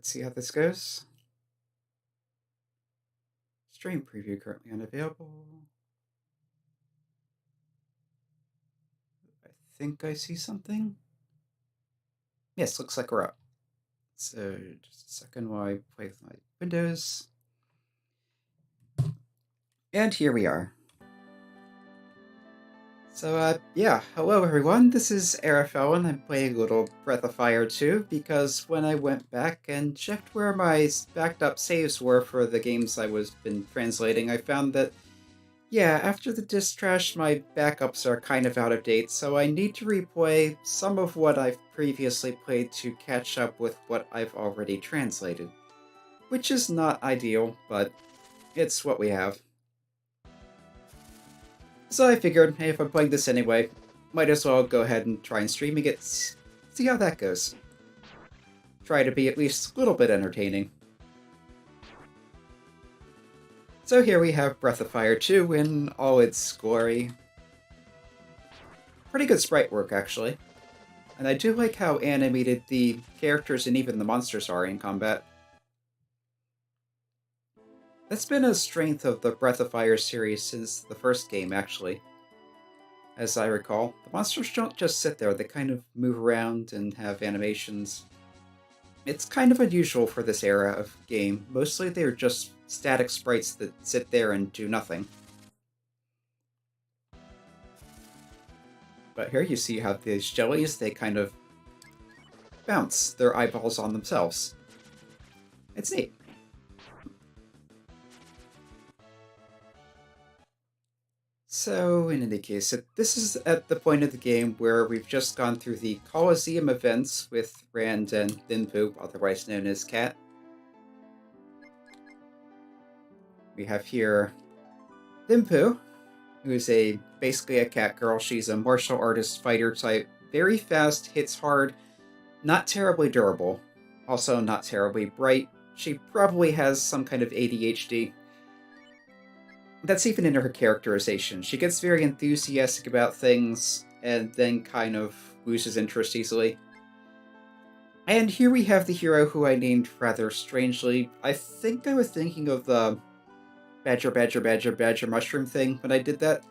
Let's see how this goes. Stream preview currently unavailable. I think I see something. Yes, looks like we're up. So just a second while I play with my windows. And here we are. So, yeah, hello everyone, this is Arafel, and I'm playing a little Breath of Fire 2, because when I went back and checked where my backed up saves were for the games I was been translating, I found that, yeah, after the disk trash, my backups are kind of out of date, so I need to replay some of what I've previously played to catch up with what I've already translated. Which is not ideal, but it's what we have. So I figured, hey, if I'm playing this anyway, might as well go ahead and try and streaming it, see how that goes. Try to be at least a little bit entertaining. So here we have Breath of Fire 2 in all its glory. Pretty good sprite work, actually. And I do like how animated the characters and even the monsters are in combat. That's been a strength of the Breath of Fire series since the first game, actually. As I recall, the monsters don't just sit there, they kind of move around and have animations. It's kind of unusual for this era of game. Mostly they're just static sprites that sit there and do nothing. But here you see how these jellies, they kind of bounce their eyeballs on themselves. It's neat. So, in any case, this is at the point of the game where we've just gone through the Colosseum events with Rand and Linpu, otherwise known as Cat. We have here Linpu, who is basically a cat girl. She's a martial artist fighter type, very fast, hits hard, not terribly durable, also not terribly bright. She probably has some kind of ADHD. That's even in her characterization. She gets very enthusiastic about things and then kind of loses interest easily. And here we have the hero who I named rather strangely. I think I was thinking of the badger mushroom thing when I did that.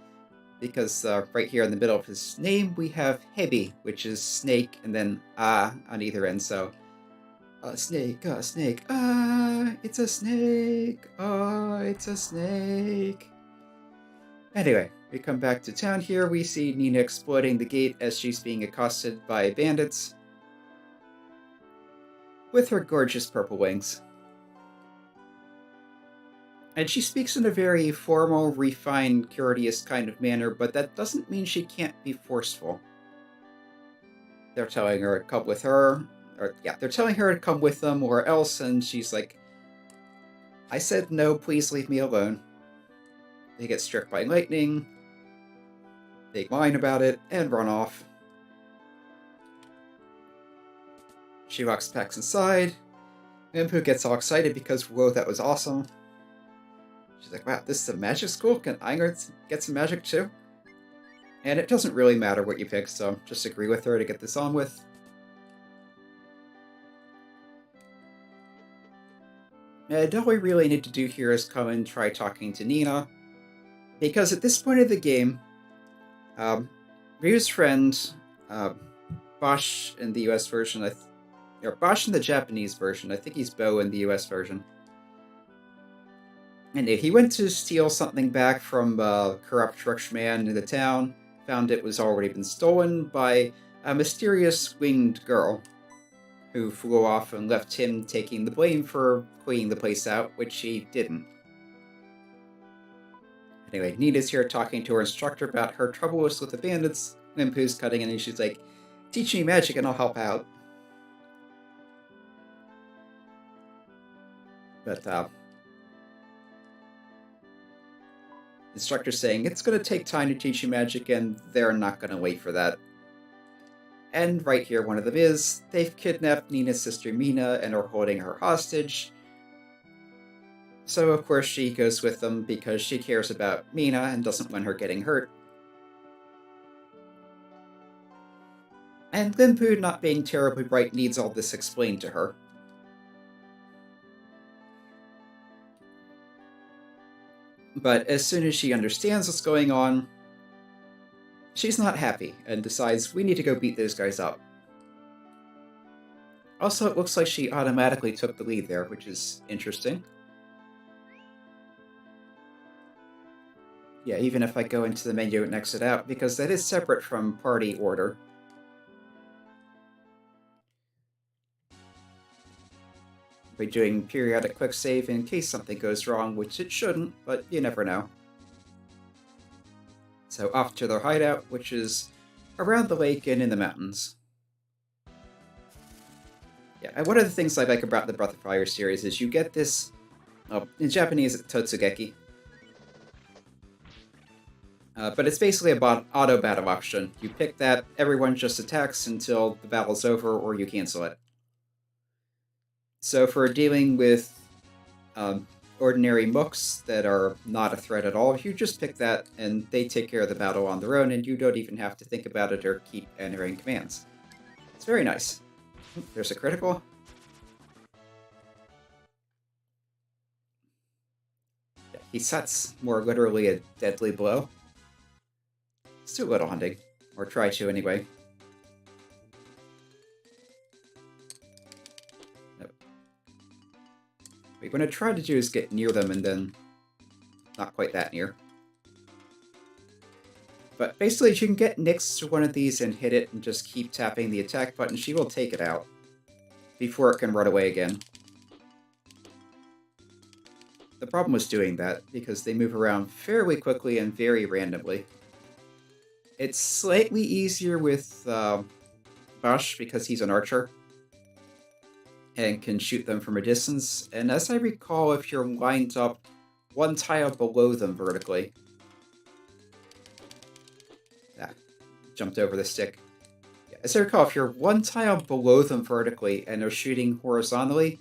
Because right here in the middle of his name we have Hebi, which is snake, and then on either end, so snake, it's a snake, it's a snake. Anyway, we come back to town here. We see Nina exploiting the gate as she's being accosted by bandits with her gorgeous purple wings. And she speaks in a very formal, refined, courteous kind of manner, but that doesn't mean she can't be forceful. They're telling her to come with her, they're telling her to come with them or else, and she's like, I said no, please leave me alone. They get struck by lightning, they whine about it, and run off. She walks back inside, Linpu gets all excited because, whoa, that was awesome. She's like, wow, this is a magic school? Can I get some magic too? And it doesn't really matter what you pick, so just agree with her to get this on with. And all we really need to do here is come and try talking to Nina, because at this point of the game, Ryu's friend, Bosch in the US version, or Bosch in the Japanese version, I think he's Bo in the US version. And he went to steal something back from a corrupt rich man in the town, found it was already been stolen by a mysterious winged girl, who flew off and left him taking the blame for cleaning the place out, which he didn't. Anyway, Nina's here talking to her instructor about her troubles with the bandits. Linpu's cutting in and she's like, teach me magic and I'll help out. But, instructor's saying, it's going to take time to teach you magic, and they're not going to wait for that. And right here, one of them is, they've kidnapped Nina's sister Mina and are holding her hostage. So of course she goes with them because she cares about Mina and doesn't want her getting hurt. And Linpu, not being terribly bright, needs all this explained to her. But as soon as she understands what's going on, she's not happy and decides we need to go beat those guys up. Also, it looks like she automatically took the lead there, which is interesting. Yeah, even if I go into the menu and exit out, because that is separate from party order. By doing periodic quick save in case something goes wrong, which it shouldn't, but you never know. So off to their hideout, which is around the lake and in the mountains. Yeah, and one of the things I like about the Breath of Fire series is you get this, in Japanese, it's Totsugeki. But it's basically a auto battle option. You pick that, everyone just attacks until the battle's over, or you cancel it. So for dealing with ordinary mooks that are not a threat at all, you just pick that, and they take care of the battle on their own, and you don't even have to think about it or keep entering commands. It's very nice. There's a critical. Yeah, Hisat's more literally a deadly blow. Let's do a little hunting. Or try to, anyway. Nope. What you're going to try to do is get near them and then not quite that near. But basically, if you can get next to one of these and hit it and just keep tapping the attack button, she will take it out before it can run away again. The problem was doing that, because they move around fairly quickly and very randomly. It's slightly easier with Bush, because he's an archer and can shoot them from a distance, and as I recall, if you're lined up one tile below them vertically... jumped over the stick. Yeah, as I recall, if you're one tile below them vertically and they're shooting horizontally,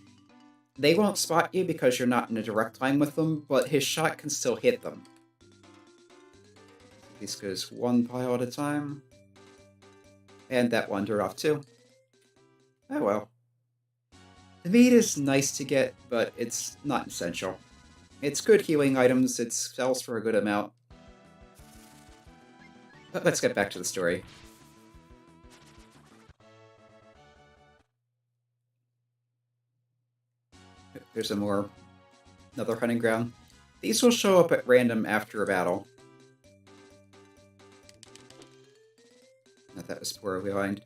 they won't spot you because you're not in a direct line with them, but his shot can still hit them. This goes one pile at a time. And that wandered off too. Oh well. The meat is nice to get, but it's not essential. It's good healing items, it sells for a good amount. But let's get back to the story. There's another hunting ground. These will show up at random after a battle. That was poorly lined.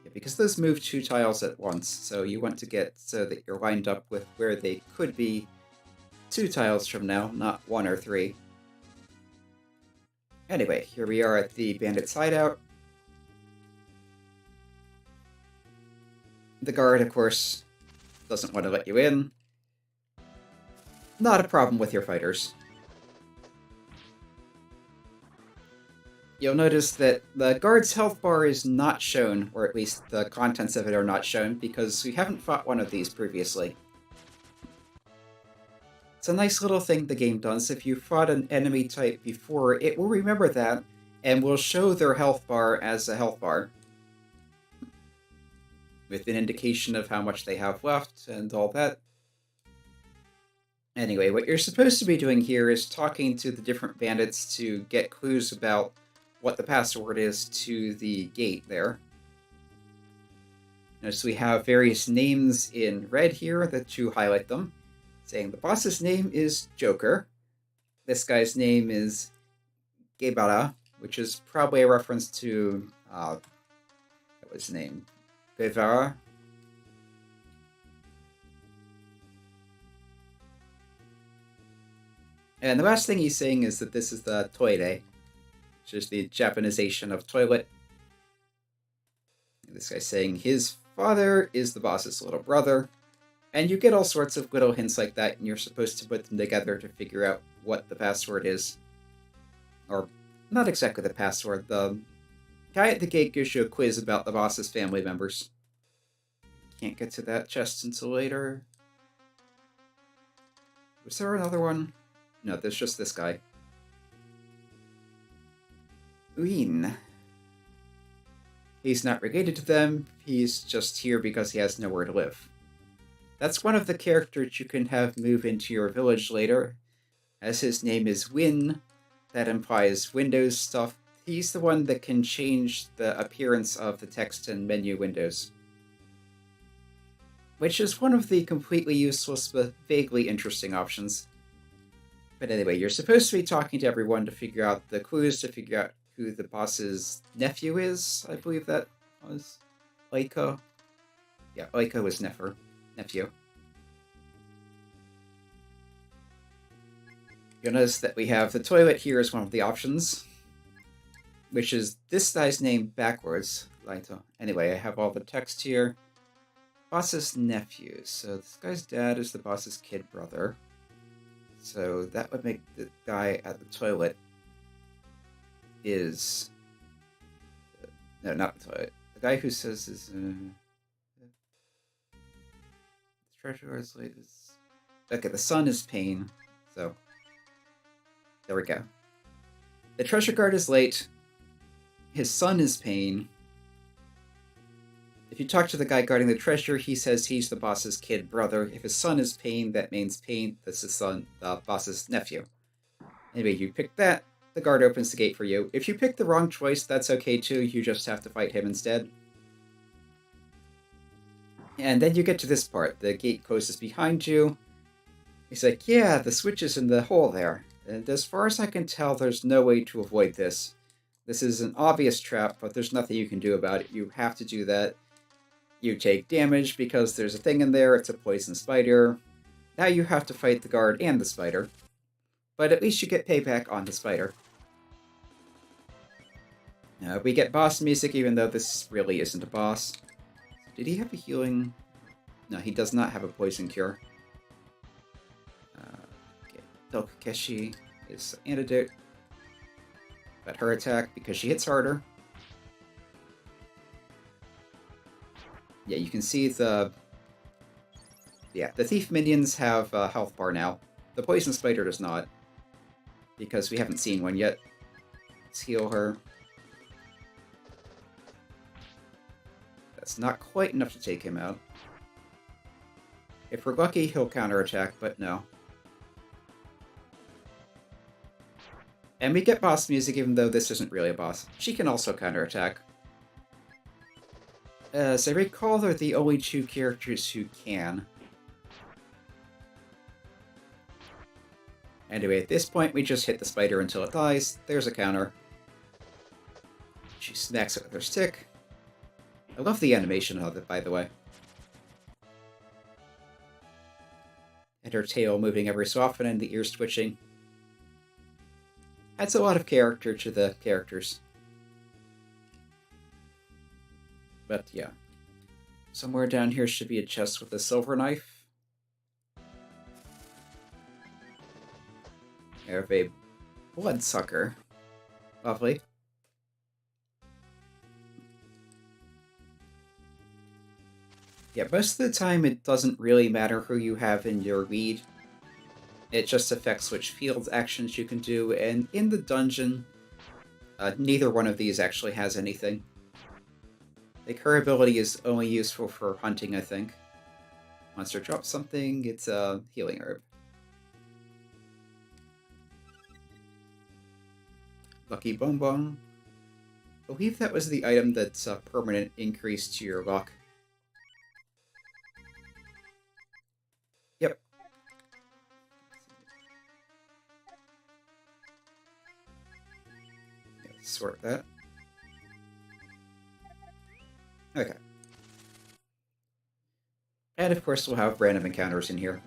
Yeah, because those move 2 tiles at once, so you want to get so that you're lined up with where they could be 2 tiles from now, not 1 or 3. Anyway, here we are at the bandit's hideout. The guard, of course, doesn't want to let you in. Not a problem with your fighters. You'll notice that the guard's health bar is not shown, or at least the contents of it are not shown, because we haven't fought one of these previously. It's a nice little thing the game does. If you fought an enemy type before, it will remember that, and will show their health bar as a health bar, with an indication of how much they have left, and all that. Anyway, what you're supposed to be doing here is talking to the different bandits to get clues about what the password is to the gate there. Notice we have various names in red here that to highlight them, saying the boss's name is Joker. This guy's name is Gebara, which is probably a reference to, what was his name? Guevara? And the last thing he's saying is that this is the toire, which is the Japanization of toilet. This guy's saying his father is the boss's little brother. And you get all sorts of little hints like that, and you're supposed to put them together to figure out what the password is. Or, not exactly the password, the guy at the gate gives you a quiz about the boss's family members. Can't get to that chest until later. Was there another one? No, there's just this guy. Uin. He's not related to them, he's just here because he has nowhere to live. That's one of the characters you can have move into your village later. As his name is Win, that implies Windows stuff. He's the one that can change the appearance of the text and menu windows. Which is one of the completely useless but vaguely interesting options. But anyway, you're supposed to be talking to everyone to figure out the clues, to figure out who the boss's nephew is. I believe that was Oiko. Yeah, Oiko was nephew. You'll notice that we have the toilet here as one of the options, which is this guy's name backwards. Anyway, I have all the text here. Boss's nephew. So this guy's dad is the boss's kid brother. So that would make the guy at the toilet is... No, not the toilet. The guy who says is... treasure is late. Okay, the son is Pain. So... there we go. The treasure guard is late. His son is Pain. If you talk to the guy guarding the treasure, he says he's the boss's kid brother. If his son is Pain, that means Pain, that's his son, the boss's nephew. Anyway, you pick that, the guard opens the gate for you. If you pick the wrong choice, that's okay too, you just have to fight him instead. And then you get to this part. The gate closes behind you. He's like, yeah, the switch is in the hole there. And as far as I can tell, there's no way to avoid this. This is an obvious trap, but there's nothing you can do about it. You have to do that. You take damage because there's a thing in there. It's a poison spider. Now you have to fight the guard and the spider. But at least you get payback on the spider. We get boss music, even though this really isn't a boss. Did he have a healing? No, he does not have a poison cure. Tokukeshi is antidote. But her attack, because she hits harder. Yeah, you can see the... yeah, the thief minions have a health bar now. The poison spider does not. Because we haven't seen one yet. Let's heal her. That's not quite enough to take him out. If we're lucky, he'll counterattack, but no. And we get boss music, even though this isn't really a boss. She can also counterattack. As I recall, they're the only two characters who can. Anyway, at this point, we just hit the spider until it dies. There's a counter. She smacks it with her stick. I love the animation of it, by the way. And her tail moving every so often and the ears twitching. Adds a lot of character to the characters. But yeah. Somewhere down here should be a chest with a silver knife. I have a bloodsucker. Lovely. Yeah, most of the time it doesn't really matter who you have in your lead. It just affects which field actions you can do, and in the dungeon, neither one of these actually has anything. Like, her ability is only useful for hunting, I think. Monster drops something, it's a healing herb. Lucky Bonbon. I believe that was the item that's a permanent increase to your luck. Yep. Sort that. Okay. And of course we'll have random encounters in here.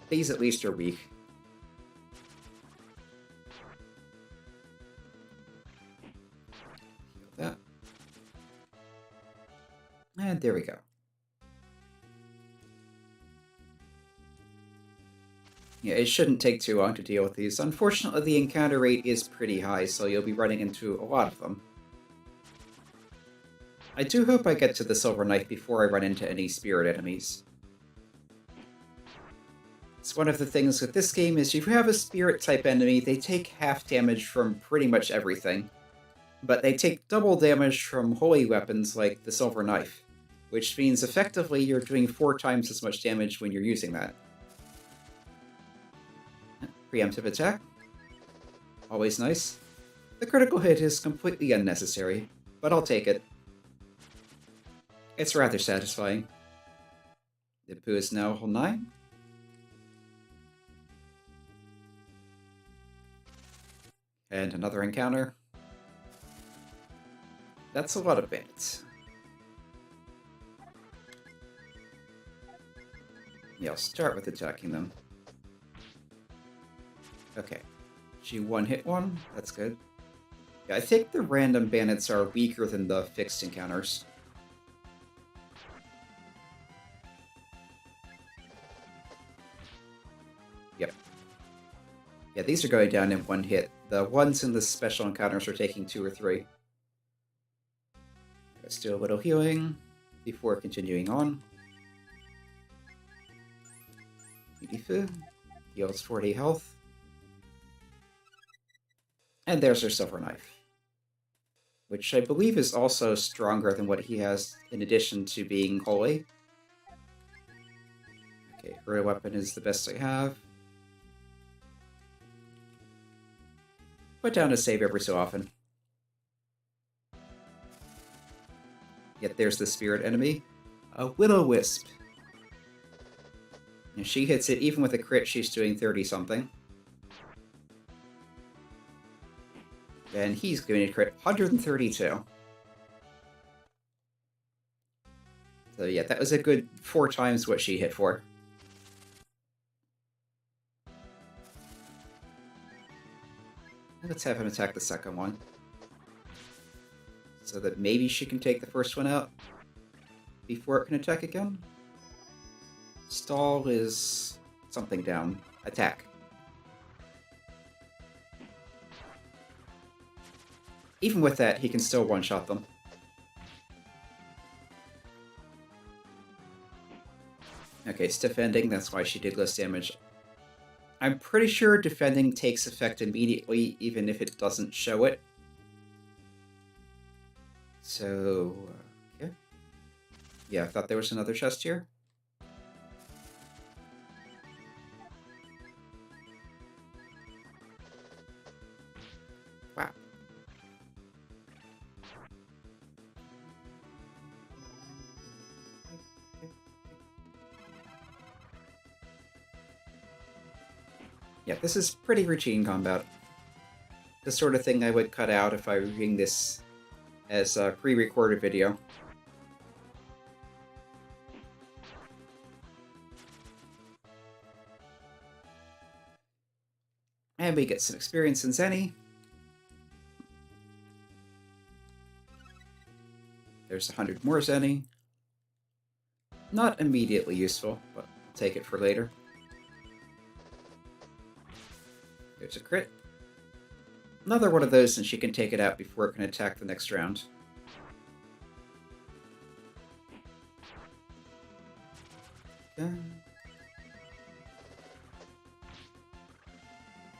These at least are weak. That. And there we go. Yeah, it shouldn't take too long to deal with these. Unfortunately, the encounter rate is pretty high, so you'll be running into a lot of them. I do hope I get to the Silver Knife before I run into any spirit enemies. It's one of the things with this game is if you have a spirit-type enemy, they take half damage from pretty much everything. But they take double damage from holy weapons like the Silver Knife, which means effectively you're doing 4 times as much damage when you're using that. Preemptive attack. Always nice. The critical hit is completely unnecessary, but I'll take it. It's rather satisfying. Dimpu is now level 9. And another encounter. That's a lot of bandits. Yeah, I'll start with attacking them. Okay. She one-hit one. That's good. Yeah, I think the random bandits are weaker than the fixed encounters. Yep. Yeah, these are going down in one hit. The ones in the special encounters are taking 2 or 3. Let's do a little healing before continuing on. Yifu heals 40 health. And there's her silver knife, which I believe is also stronger than what he has in addition to being holy. Okay, her weapon is the best I have. Put down a save every so often. Yet there's the spirit enemy, a Will-O-Wisp. If she hits it, even with a crit, she's doing 30-something. And he's going to crit 132. So yeah, that was a good 4 times what she hit for. Let's have him attack the second one. So that maybe she can take the first one out before it can attack again. Stall is something down. Attack. Even with that, he can still one-shot them. Okay, stiff ending, that's why she did less damage. I'm pretty sure defending takes effect immediately, even if it doesn't show it. So, okay. Yeah, I thought there was another chest here. Wow. Yeah, this is pretty routine combat. The sort of thing I would cut out if I were reading this as a pre-recorded video. And we get some experience in Zenny. There's 100 more Zenny. Not immediately useful, but I'll take it for later. There's a crit. Another one of those, and she can take it out before it can attack the next round.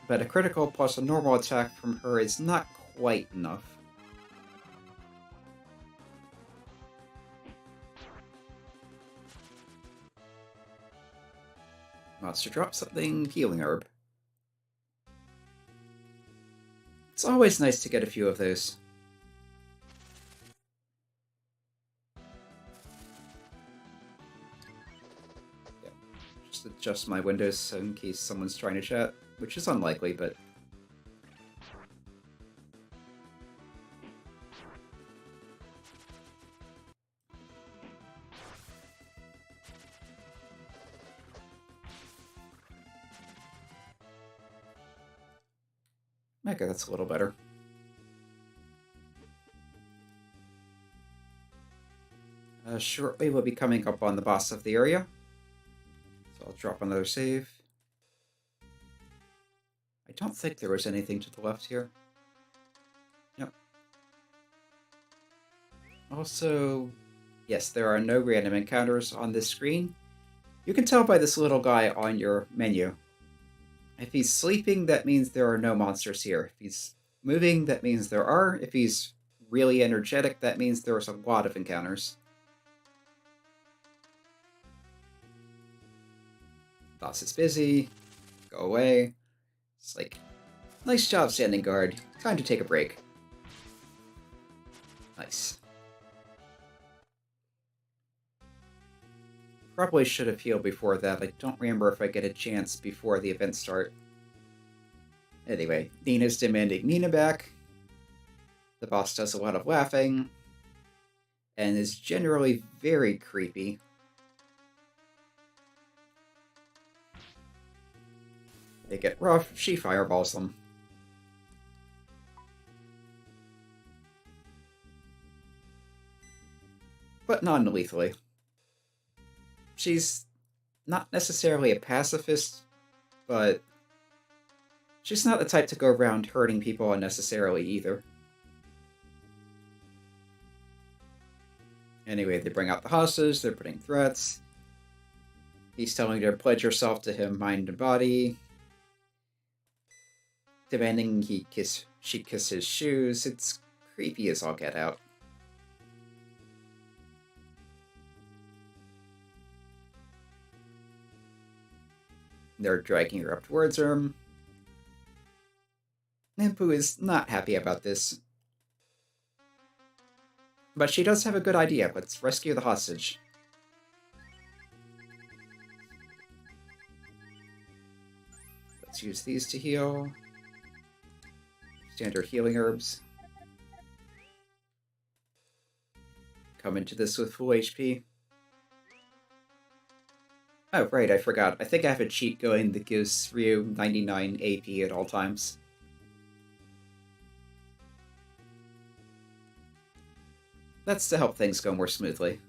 But a critical plus a normal attack from her is not quite enough. Monster drop something, healing herb. It's always nice to get a few of those. Yeah. Just adjust my windows in case someone's trying to chat, which is unlikely, but... Okay, that's a little better. Shortly we'll be coming up on the boss of the area. So I'll drop another save. I don't think there was anything to the left here. Yep. Also, yes, there are no random encounters on this screen. You can tell by this little guy on your menu. If he's sleeping, that means there are no monsters here. If he's moving, that means there are. If he's really energetic, that means there's a lot of encounters. Boss is busy. Go away. It's like, nice job, standing guard. Time to take a break. Nice. Probably should have healed before that. I don't remember if I get a chance before the event start. Anyway, Nina's demanding Nina back. The boss does a lot of laughing. And is generally very creepy. They get rough, she fireballs them. But non-lethally. She's not necessarily a pacifist, but she's not the type to go around hurting people unnecessarily either. Anyway, they bring out the hostage, they're putting threats. He's telling her to pledge herself to him mind and body. Demanding she kiss his shoes. It's creepy as all get out. They're dragging her up towards her. Nimpu is not happy about this. But she does have a good idea. Let's rescue the hostage. Let's use these to heal. Standard healing herbs. Come into this with full HP. Oh, right, I forgot. I think I have a cheat going that gives Ryu 99 AP at all times. That's to help things go more smoothly.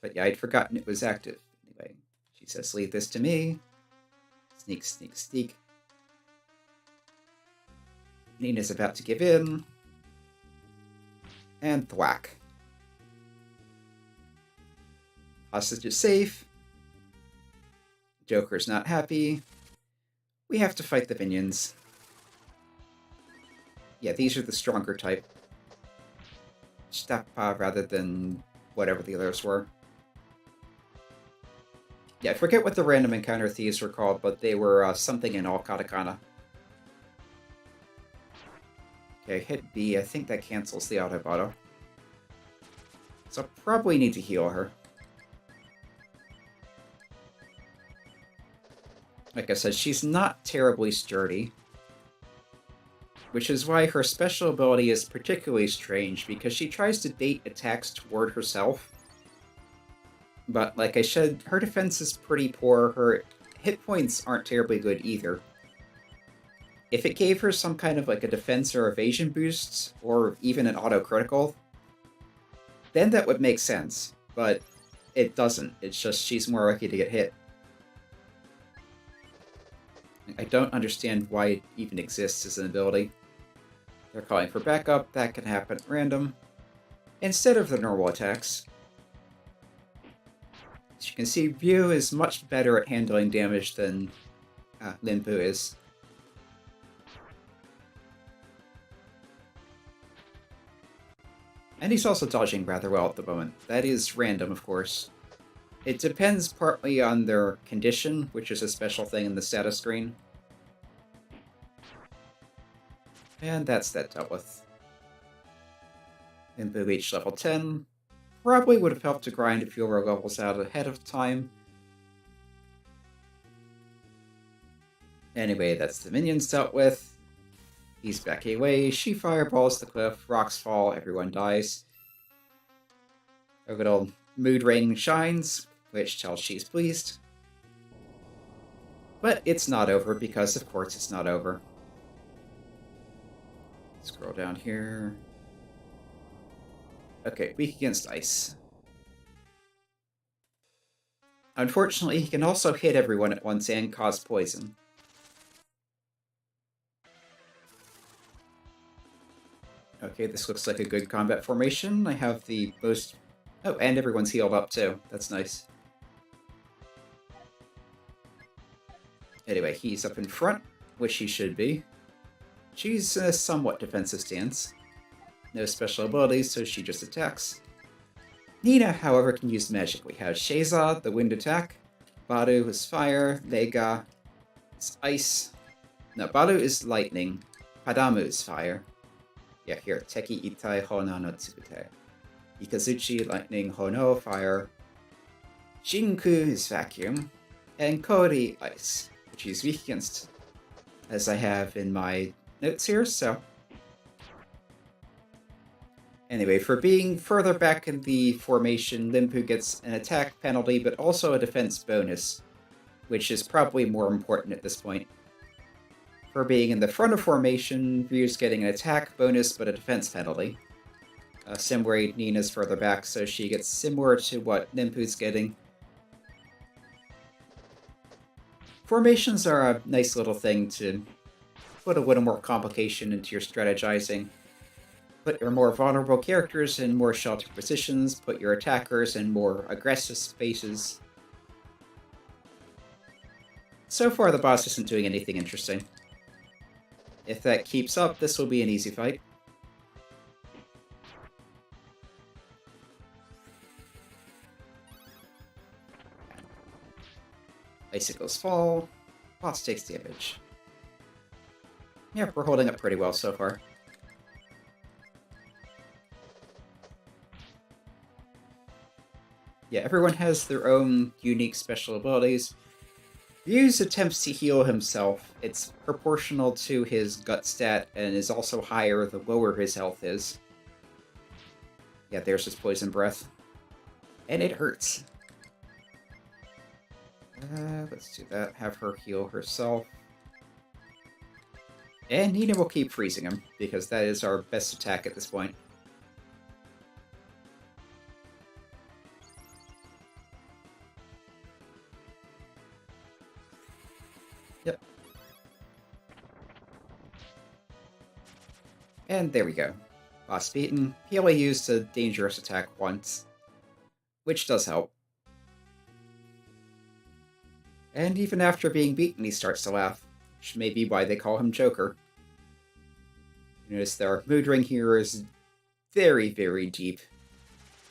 But yeah, I'd forgotten it was active. Anyway, she says, leave this to me. Sneak, sneak, sneak. Nina's about to give in. And thwack. Hostage is safe. Joker's not happy. We have to fight the minions. Yeah, these are the stronger type. Stappa rather than whatever the others were. Yeah, I forget what the random encounter thieves were called, but they were something in all katakana. Okay, hit B. I think that cancels the auto-botto. So I'll probably need to heal her. Like I said, she's not terribly sturdy. Which is why her special ability is particularly strange, because she tries to bait attacks toward herself. But like I said, her defense is pretty poor, her hit points aren't terribly good either. If it gave her some kind of like a defense or evasion boost, or even an auto-critical, then that would make sense. But it doesn't, it's just she's more likely to get hit. I don't understand why it even exists as an ability. They're calling for backup, that can happen at random, instead of the normal attacks. As you can see, Ryu is much better at handling damage than Nimpu is. And he's also dodging rather well at the moment. That is random, of course. It depends partly on their condition, which is a special thing in the status screen. And that's that dealt with. Nimpu reached level 10. Probably would have helped to grind a few more levels out ahead of time. Anyway, that's the minions dealt with. He's backing away, she fireballs the cliff, rocks fall, everyone dies. A little mood ring shines, which tells she's pleased. But it's not over, because of course it's not over. Scroll down here. Okay, weak against ice. Unfortunately, he can also hit everyone at once and cause poison. Okay, this looks like a good combat formation. I have the most... Oh, and everyone's healed up too. That's nice. Anyway, he's up in front, which he should be. She's a somewhat defensive stance. No special abilities, so she just attacks. Nina, however, can use magic. We have Sheza, the wind attack, Baru is fire, Lega, It's ice. No, Baru is lightning. Padamu is fire. Yeah, here. Teki itai hona no tsukute. Ikazuchi, lightning, Hono, fire. Shinku is vacuum. And Kori, ice, which he's weak against, as I have in my notes here, so... Anyway, for being further back in the formation, Limpu gets an attack penalty, but also a defense bonus, which is probably more important at this point. For being in the front of formation, Ryu's getting an attack bonus, but a defense penalty. Similar, Nina's further back, so she gets similar to what Nimpu's getting. Formations are a nice little thing to put a little more complication into your strategizing. Put your more vulnerable characters in more sheltered positions, put your attackers in more aggressive spaces. So far, the boss isn't doing anything interesting. If that keeps up, this will be an easy fight. Icicles fall. Boss takes damage. Yeah, we're holding up pretty well so far. Yeah, everyone has their own unique special abilities. Ryu's attempts to heal himself, it's proportional to his gut stat and is also higher the lower his health is. Yeah, there's his poison breath. And it hurts. Let's do that. Have her heal herself. And Nina will keep freezing him, because that is our best attack at this point. Yep. And there we go. Boss beaten. He only used a dangerous attack once, which does help. And even after being beaten, he starts to laugh, which may be why they call him Joker. Notice their mood ring here is very, very deep,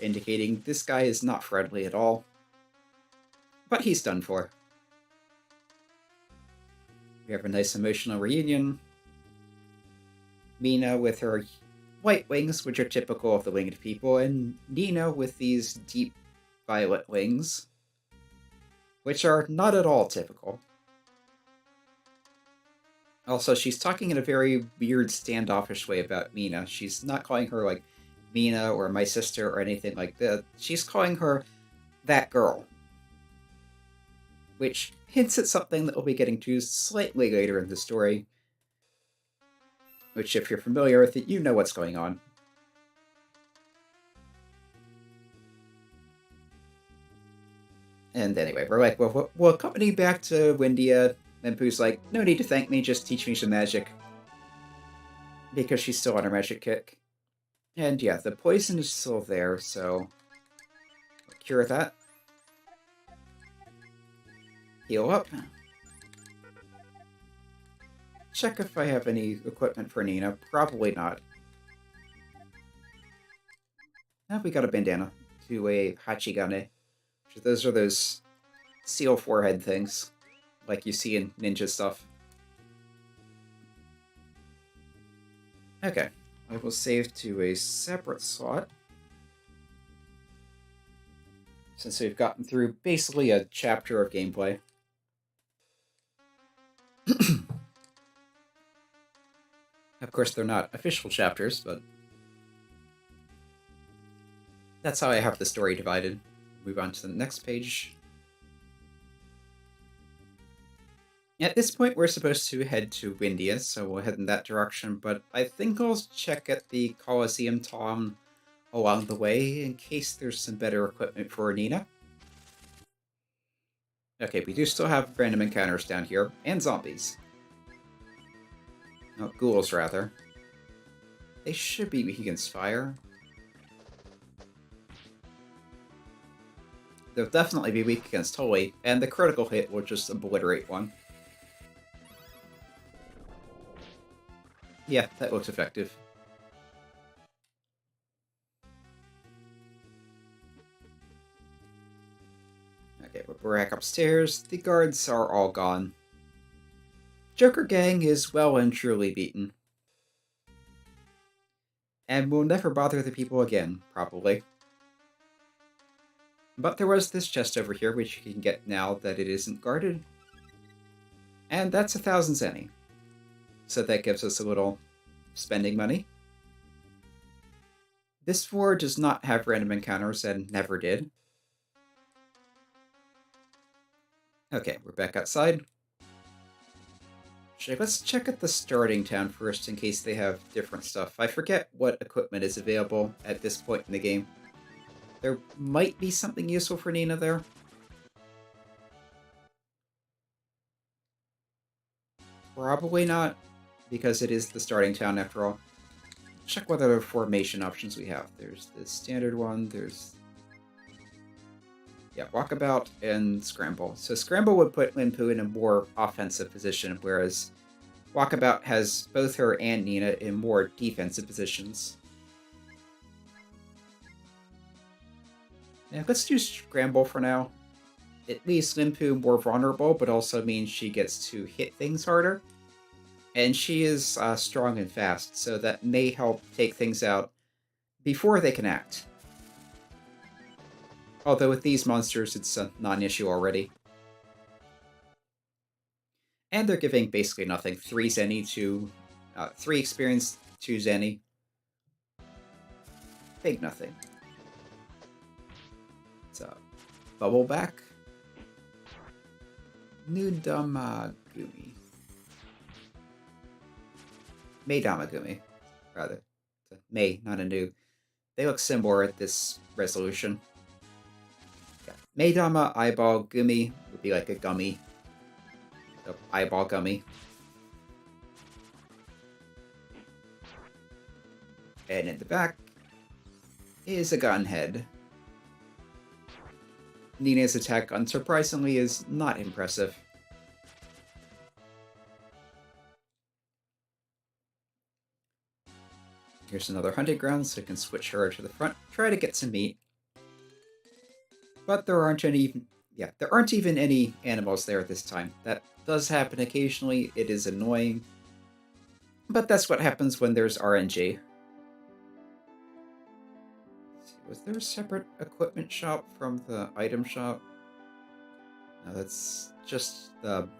indicating this guy is not friendly at all. But he's done for. We have a nice emotional reunion. Mina with her white wings, which are typical of the winged people, and Nina with these deep violet wings, which are not at all typical. Also, she's talking in a very weird standoffish way about Mina. She's not calling her, like, Mina or my sister or anything like that. She's calling her that girl. Which hints at something that we'll be getting to slightly later in the story. Which, if you're familiar with it, you know what's going on. And anyway, we're like, well, we'll accompany back to Windia. And Pooh's like, no need to thank me, just teach me some magic. Because she's still on her magic kick. And yeah, the poison is still there, so... we'll cure that. Heal up. Check if I have any equipment for Nina. Probably not. Now we got a bandana to a Hachigane. Those are those seal forehead things, like you see in ninja stuff. Okay, I will save to a separate slot. Since we've gotten through basically a chapter of gameplay. Of course, they're not official chapters, but that's how I have the story divided. Move on to the next page. At this point, we're supposed to head to Windia, so we'll head in that direction, but I think I'll check at the Colosseum Tom along the way in case there's some better equipment for Nina. Okay, we do still have random encounters down here, and zombies. Oh, ghouls, rather. They should be weak against fire. They'll definitely be weak against Holy, and the critical hit will just obliterate one. Yeah, that looks effective. Okay, we're back upstairs. The guards are all gone. Joker Gang is well and truly beaten. And will never bother the people again, probably. But there was this chest over here, which you can get now that it isn't guarded. And that's 1,000 zenny. So that gives us a little spending money. This floor does not have random encounters and never did. Okay, we're back outside. Let's check at the starting town first in case they have different stuff. I forget what equipment is available at this point in the game. There might be something useful for Nina there. Probably not, because it is the starting town after all. Check what other formation options we have. There's the standard one, there's... yeah, walkabout and scramble. So scramble would put Linpu in a more offensive position, whereas walkabout has both her and Nina in more defensive positions. Yeah, let's do scramble for now. It leaves Linpu more vulnerable, but also means she gets to hit things harder. And she is strong and fast, so that may help take things out before they can act. Although with these monsters, it's a non-issue already. And they're giving basically nothing. 3 zenny to... 3 experience, 2 zenny. Big nothing. So, bubble back. Nudamagumi. Maidamagumi, rather. It's a May, not a new. They look similar at this resolution. Yeah. Maidama eyeball gumi would be like a gummy. So eyeball gummy. And in the back is a gunhead. Nina's attack, unsurprisingly, is not impressive. Here's another hunting ground, so I can switch her to the front, try to get some meat. But there aren't any... yeah, there aren't even any animals there at this time. That does happen occasionally, it is annoying. But that's what happens when there's RNG. Was there a separate equipment shop from the item shop? No, that's just the...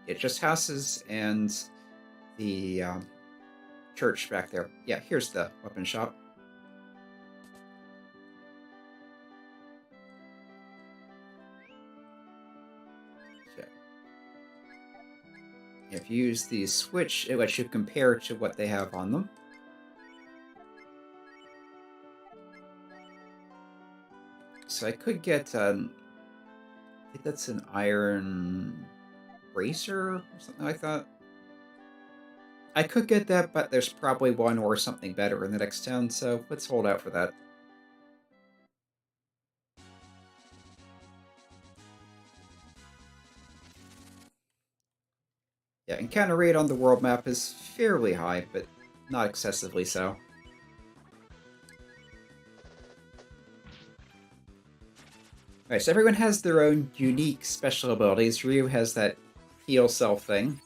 it just houses and the church back there. Yeah, here's the weapon shop. So, if you use the switch, it lets you compare to what they have on them. So I could get, I think that's an iron bracer or something like that. I could get that, but there's probably one or something better in the next town, so let's hold out for that. Yeah, encounter rate on the world map is fairly high, but not excessively so. Alright, so everyone has their own unique special abilities. Ryu has that heal self thing.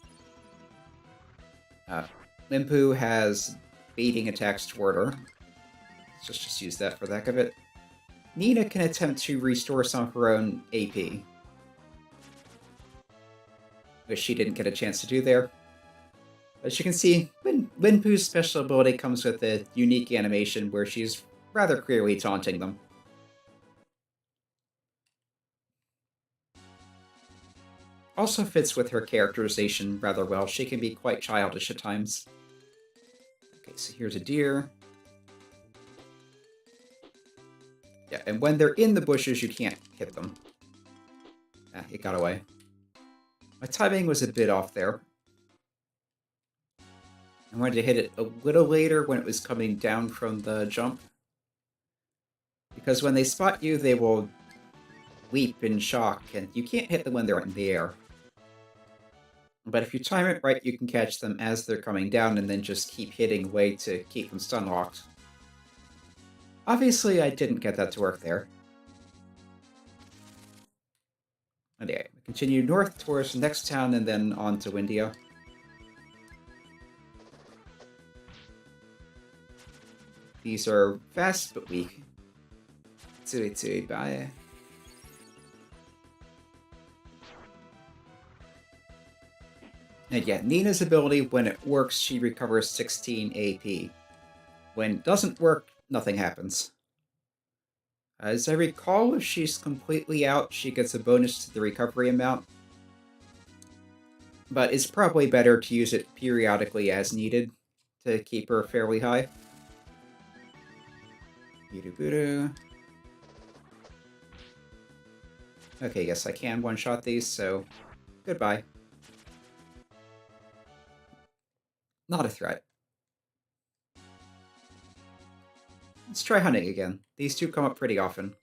Linpu has baiting attacks toward her. Let's just use that for the heck of it. Nina can attempt to restore some of her own AP, which she didn't get a chance to do there. As you can see, Linpu's special ability comes with a unique animation where she's rather clearly taunting them. Also fits with her characterization rather well. She can be quite childish at times. Okay, so here's a deer. Yeah, and when they're in the bushes, you can't hit them. Ah, it got away. My timing was a bit off there. I wanted to hit it a little later when it was coming down from the jump. Because when they spot you, they will leap in shock, and you can't hit them when they're in the air. But if you time it right, you can catch them as they're coming down and then just keep hitting away to keep them stun locked. Obviously, I didn't get that to work there. Anyway, we continue north towards the next town and then on to Windia. These are fast but weak. Tsui tsui, bye. And yeah, Nina's ability, when it works, she recovers 16 AP. When it doesn't work, nothing happens. As I recall, if she's completely out, she gets a bonus to the recovery amount. But it's probably better to use it periodically as needed to keep her fairly high. Budu. Okay, yes, I can one-shot these, so goodbye. Not a threat. Let's try hunting again. These two come up pretty often.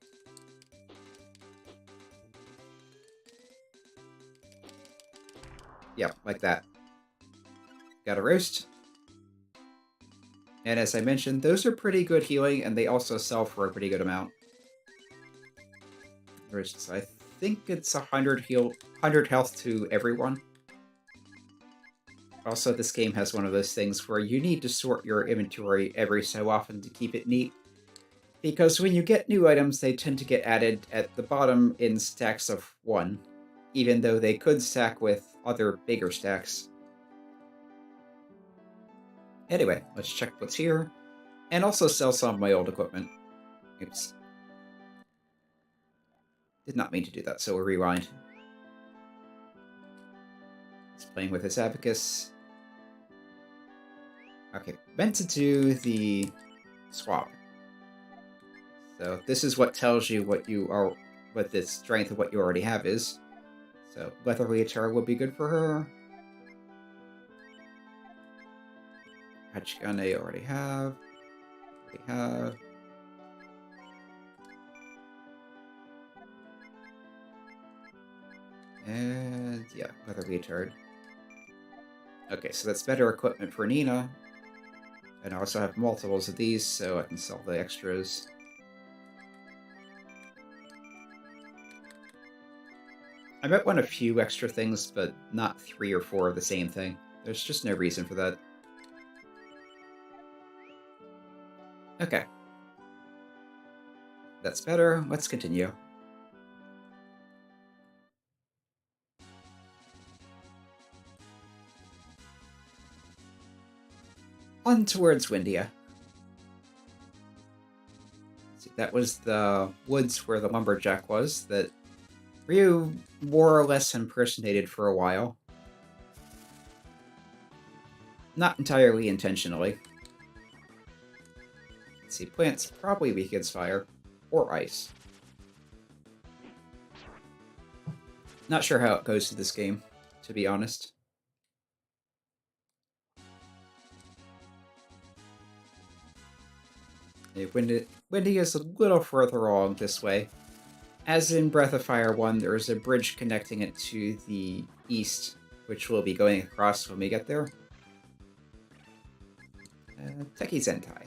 Yep, like that. Got a roast. And as I mentioned, those are pretty good healing, and they also sell for a pretty good amount. Roasts, I think it's 100 health to everyone. Also, this game has one of those things where you need to sort your inventory every so often to keep it neat. Because when you get new items, they tend to get added at the bottom in stacks of 1, even though they could stack with other bigger stacks. Anyway, let's check what's here, and also sell some of my old equipment. Oops. Did not mean to do that, so we'll rewind. He's playing with his abacus. Okay, meant to do the swap. So this is what tells you what the strength of what you already have is. So Leather Leotard would be good for her. Hachigane already have. And yeah, Leather Leotard. Okay, so that's better equipment for Nina. And I also have multiples of these, so I can sell the extras. I might want a few extra things, but not 3 or 4 of the same thing. There's just no reason for that. Okay. That's better. Let's continue. On towards Windia. See, that was the woods where the lumberjack was that Ryu more or less impersonated for a while. Not entirely intentionally. Let's see, plants probably weak against fire. Or ice. Not sure how it goes to this game, to be honest. Windy is a little further along this way. As in Breath of Fire 1, there is a bridge connecting it to the east, which we'll be going across when we get there. Teki Zentai.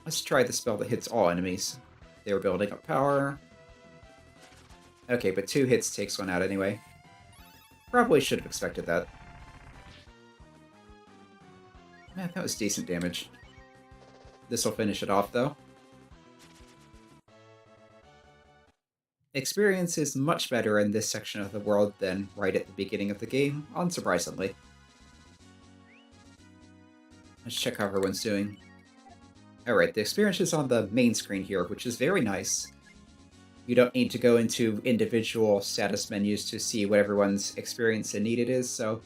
Let's try the spell that hits all enemies. They were building up power. Okay, but 2 hits takes 1 out anyway. Probably should have expected that. Man, that was decent damage. This will finish it off, though. Experience is much better in this section of the world than right at the beginning of the game, unsurprisingly. Let's check how everyone's doing. Alright, the experience is on the main screen here, which is very nice. You don't need to go into individual status menus to see what everyone's experience and needed is, so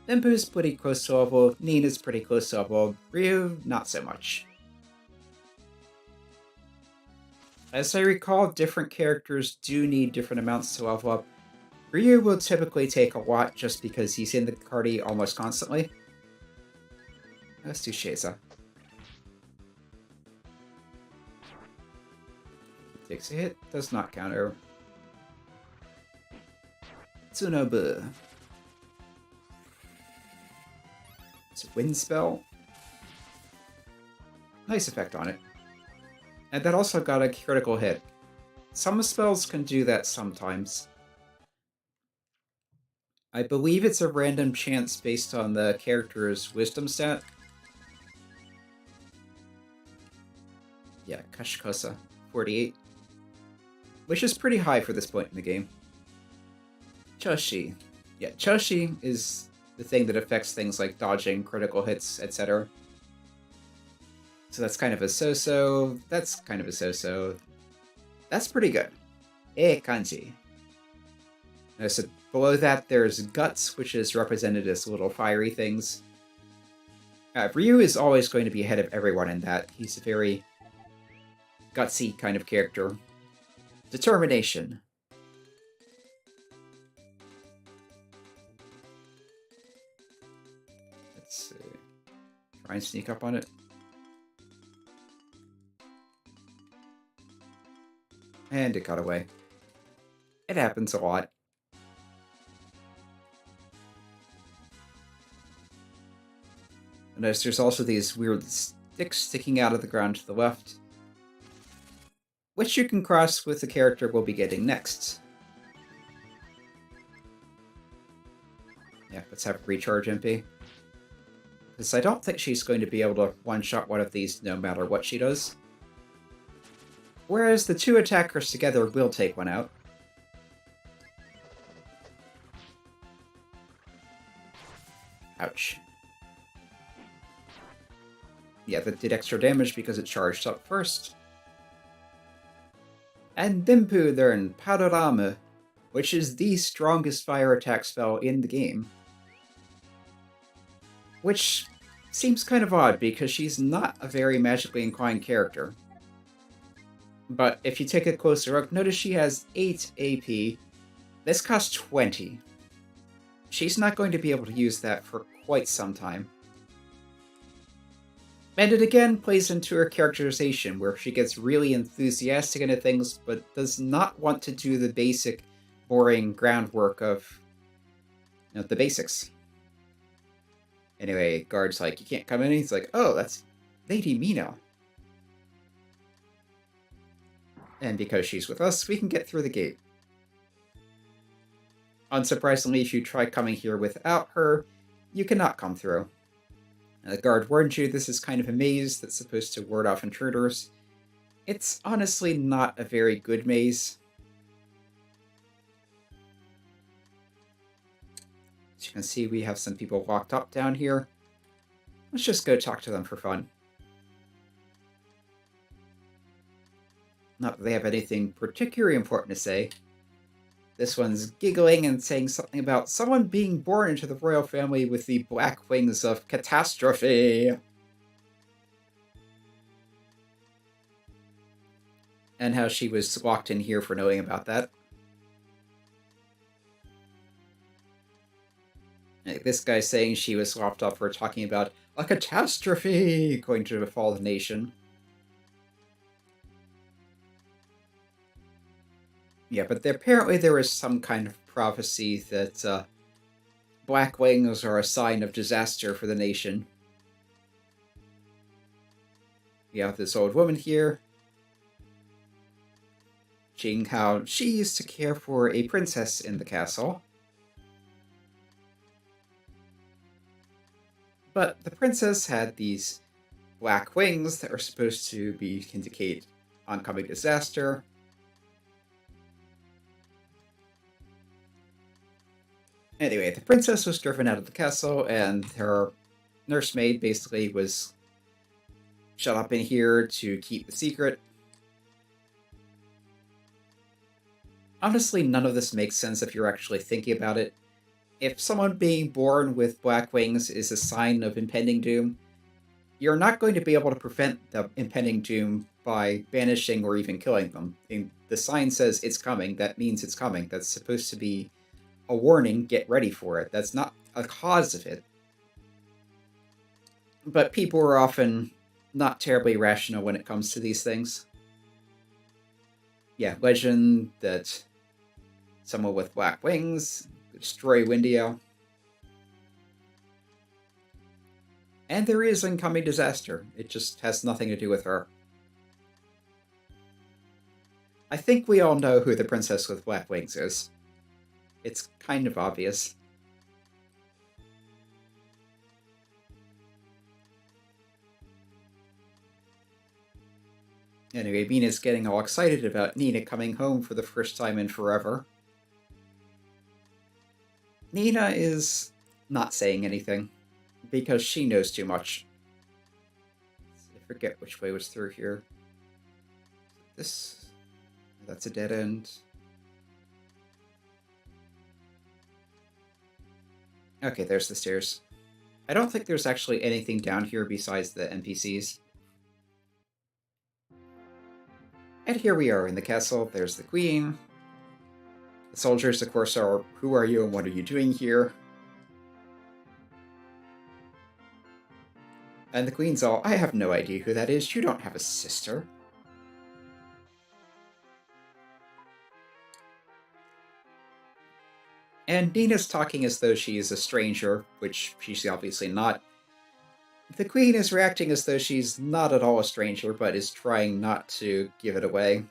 Nimbu's pretty close to level, Nina's pretty close to level, Ryu, not so much. As I recall, different characters do need different amounts to level up. Ryu will typically take a lot just because he's in the party almost constantly. Let's do Sheza. Takes a hit, does not counter. Tsunobu. It's a wind spell. Nice effect on it. And that also got a critical hit. Some spells can do that sometimes. I believe it's a random chance based on the character's wisdom stat. Yeah, Kashikosa, 48. Which is pretty high for this point in the game. Choshi. Yeah, Choshi is the thing that affects things like dodging, critical hits, etc. So that's kind of a so-so. That's kind of a so-so. That's pretty good. Kanji. So below that, there's Guts, which is represented as little fiery things. Ryu is always going to be ahead of everyone in that. He's a very gutsy kind of character. Determination. Let's see. Try and sneak up on it. And it got away. It happens a lot. Notice there's also these weird sticks sticking out of the ground to the left, which you can cross with the character we'll be getting next. Yeah, let's have recharge MP. Because I don't think she's going to be able to one-shot one of these no matter what she does. Whereas the two attackers together will take one out. Ouch. Yeah, that did extra damage because it charged up first. And Dimpu learned Panorama, which is the strongest fire attack spell in the game. Which seems kind of odd because she's not a very magically inclined character. But if you take a closer look, notice she has 8 AP. This costs 20. She's not going to be able to use that for quite some time. And it again plays into her characterization, where she gets really enthusiastic into things, but does not want to do the basic, boring groundwork of, the basics. Anyway, guard's like, you can't come in. He's like, oh, that's Lady Mina. And because she's with us, we can get through the gate. Unsurprisingly, if you try coming here without her, you cannot come through. The guard warned you this is kind of a maze that's supposed to ward off intruders. It's honestly not a very good maze. As you can see, we have some people locked up down here. Let's just go talk to them for fun. Not that they have anything particularly important to say. This one's giggling and saying something about someone being born into the royal family with the black wings of catastrophe. And how she was locked in here for knowing about that. This guy's saying she was locked up for talking about a catastrophe going to befall the nation. Yeah, but apparently there is some kind of prophecy that black wings are a sign of disaster for the nation. We have this old woman here, seeing how she used to care for a princess in the castle. But the princess had these black wings that were supposed to indicate oncoming disaster. Anyway, the princess was driven out of the castle, and her nursemaid basically was shut up in here to keep the secret. Honestly, none of this makes sense if you're actually thinking about it. If someone being born with black wings is a sign of impending doom, you're not going to be able to prevent the impending doom by banishing or even killing them. The sign says it's coming, that means it's coming. That's supposed to be a warning, get ready for it. That's not a cause of it. But people are often not terribly rational when it comes to these things. Yeah, legend that someone with black wings destroy Windio. And there is incoming disaster. It just has nothing to do with her. I think we all know who the princess with black wings is. It's kind of obvious. Anyway, Mina's getting all excited about Nina coming home for the first time in forever. Nina is not saying anything, because she knows too much. I forget which way was through here. This... that's a dead end. Okay, there's the stairs. I don't think there's actually anything down here besides the NPCs. And here we are in the castle. There's the queen. The soldiers, of course, are, who are you and what are you doing here? And the queen's all, I have no idea who that is. You don't have a sister. And Nina's talking as though she is a stranger, which she's obviously not. The queen is reacting as though she's not at all a stranger, but is trying not to give it away.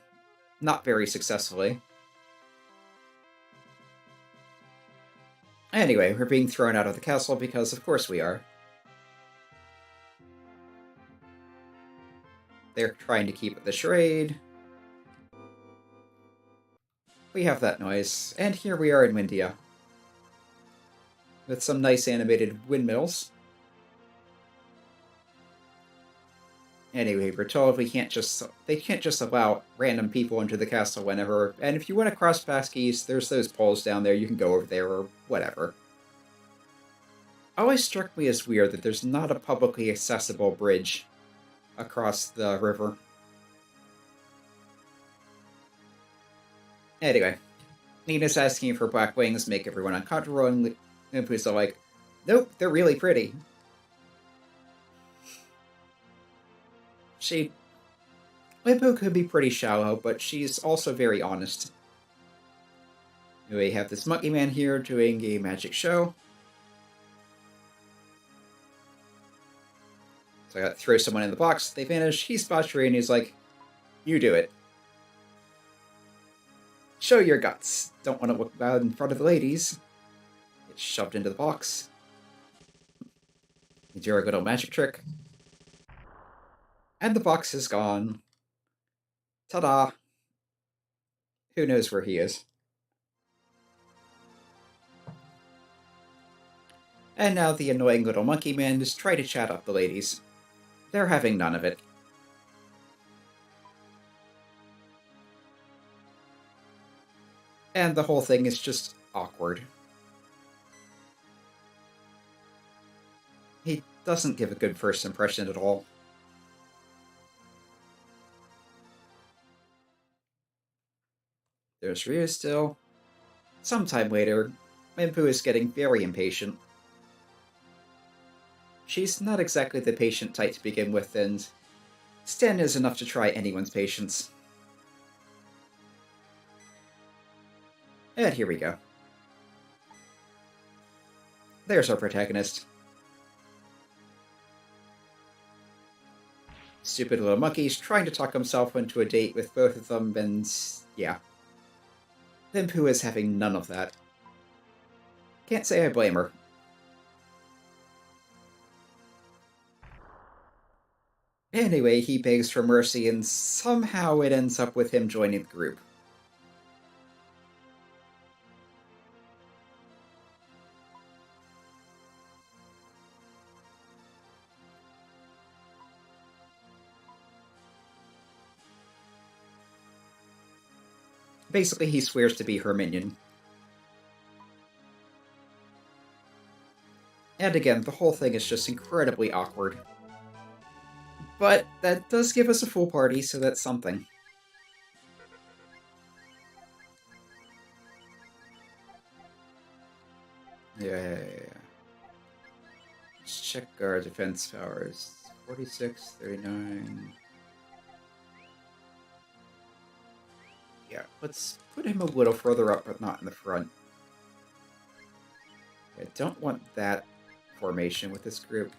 Not very successfully. Anyway, we're being thrown out of the castle because of course we are. They're trying to keep the charade. We have that noise. And here we are in Windia. With some nice animated windmills. Anyway, we're told they can't just allow random people into the castle whenever, and if you want to cross paths, there's those poles down there, you can go over there or whatever. Always struck me as weird that there's not a publicly accessible bridge across the river. Anyway, Nina's asking for black wings, make everyone uncomfortable, and Limpu's like, nope, they're really pretty. Limpu could be pretty shallow, but she's also very honest. We have this monkey man here doing a magic show. So I gotta throw someone in the box, they vanish, he spots her and he's like, you do it. Show your guts. Don't want to look bad in front of the ladies. It's shoved into the box. You do a little magic trick. And the box is gone. Ta-da! Who knows where he is? And now the annoying little monkey man is trying to chat up the ladies. They're having none of it. And the whole thing is just awkward. He doesn't give a good first impression at all. There's Ryu still. Sometime later, Limpu is getting very impatient. She's not exactly the patient type to begin with, and Sten is enough to try anyone's patience. And here we go. There's our protagonist. Stupid little monkey's trying to talk himself into a date with both of them, and yeah. Limpu is having none of that. Can't say I blame her. Anyway, he begs for mercy, and somehow it ends up with him joining the group. Basically, he swears to be her minion. And again, the whole thing is just incredibly awkward. But that does give us a full party, so that's something. Yeah. Let's check our defense powers. 46, 39... Yeah, let's put him a little further up, but not in the front. I don't want that formation with this group.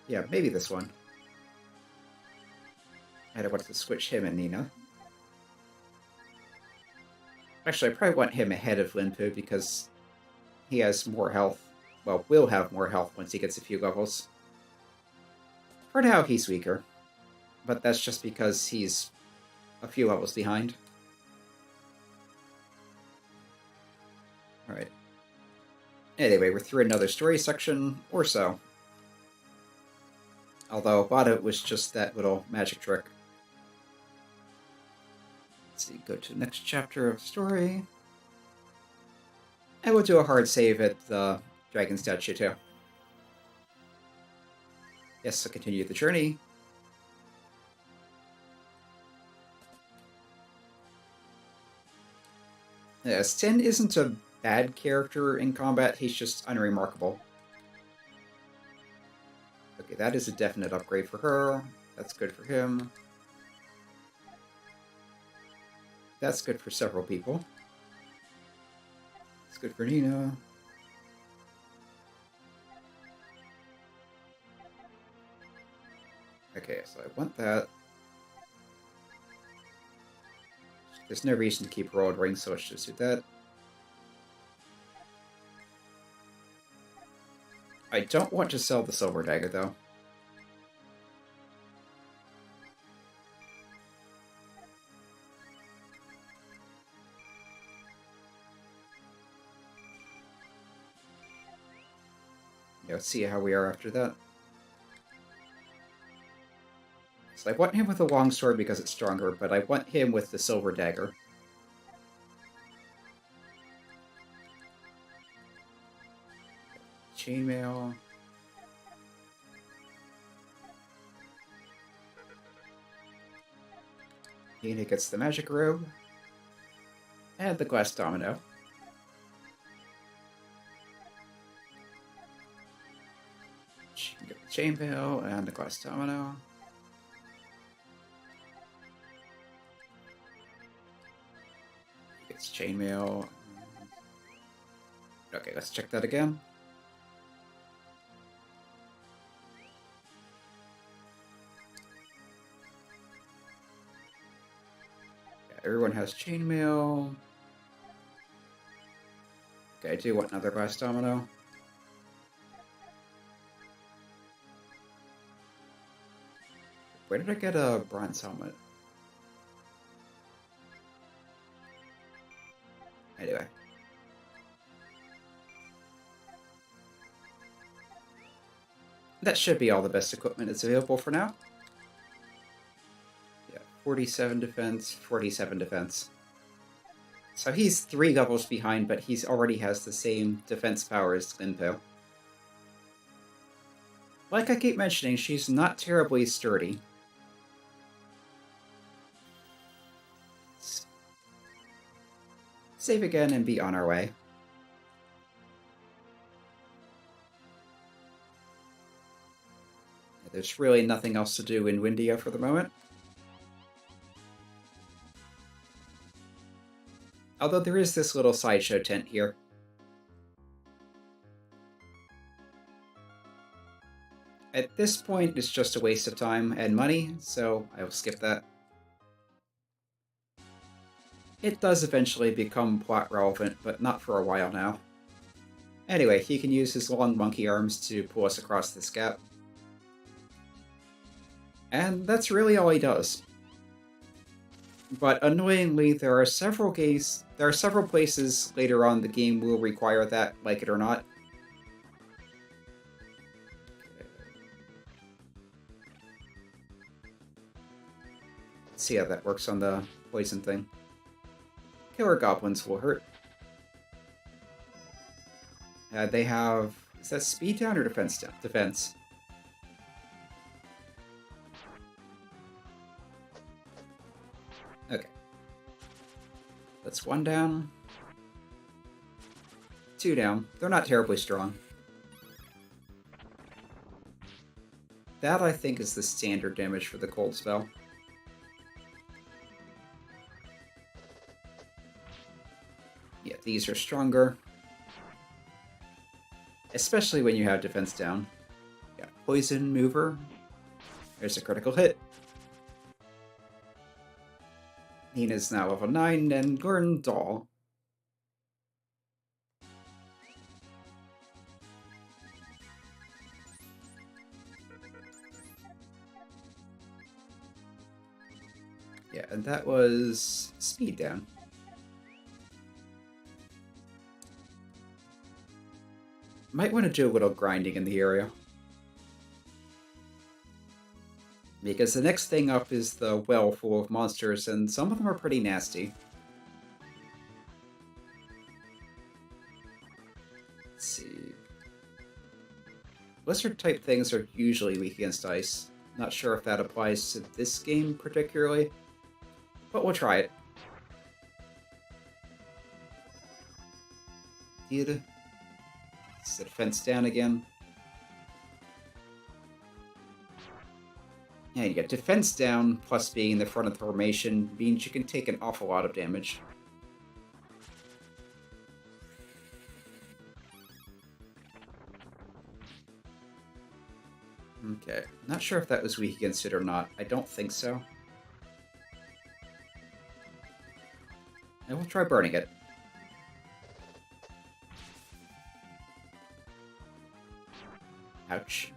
Yeah, maybe this one. And I want to switch him and Nina. Actually, I probably want him ahead of Linpu because he has more health. Well, will have more health once he gets a few levels. For now, he's weaker. But that's just because he's a few levels behind. Alright. Anyway, we're through another story section, or so. Although a lot of it was just that little magic trick. Let's see, go to the next chapter of story. And we'll do a hard save at the dragon statue, too. Yes, so continue the journey. Sin isn't a bad character in combat, he's just unremarkable. Okay, that is a definite upgrade for her. That's good for him. That's good for several people. It's good for Nina. Okay, so I want that. There's no reason to keep Royal Ring, so let's just do that. I don't want to sell the Silver Dagger, though. Yeah, let's see how we are after that. So I want him with the longsword because it's stronger, but I want him with the Silver Dagger. Chainmail. Nina gets the magic robe. And the glass domino. She can get the chainmail and the glass domino. Gets chainmail. Okay, let's check that again. Yeah, everyone has chainmail. Okay, I do want another glass domino. Where did I get a bronze helmet? Anyway. That should be all the best equipment that's available for now. Yeah, 47 defense, 47 defense. So he's 3 levels behind, but he already has the same defense power as Linpo. Like I keep mentioning, she's not terribly sturdy. Save again and be on our way. There's really nothing else to do in Windia for the moment. Although there is this little sideshow tent here. At this point, it's just a waste of time and money, so I will skip that. It does eventually become plot relevant, but not for a while now. Anyway, he can use his long monkey arms to pull us across this gap. And that's really all he does. But annoyingly, there are several places later on the game will require that, like it or not. Let's see how that works on the poison thing. Killer goblins will hurt. They have... Is that speed down or defense down? Defense. Okay. That's 1 down. 2 down. They're not terribly strong. That, I think, is the standard damage for the cold spell. Yeah, these are stronger. Especially when you have defense down. Yeah, poison mover. There's a critical hit. Nina's now level 9, and Gordon Doll. Yeah, and that was speed down. Might want to do a little grinding in the area. Because the next thing up is the well full of monsters, and some of them are pretty nasty. Let's see. Blizzard-type things are usually weak against ice. Not sure if that applies to this game particularly, but we'll try it. Did set fence down again. Yeah, you get defense down, plus being in the front of the formation means you can take an awful lot of damage. Okay, not sure if that was weak against it or not. I don't think so. And we'll try burning it. Ouch.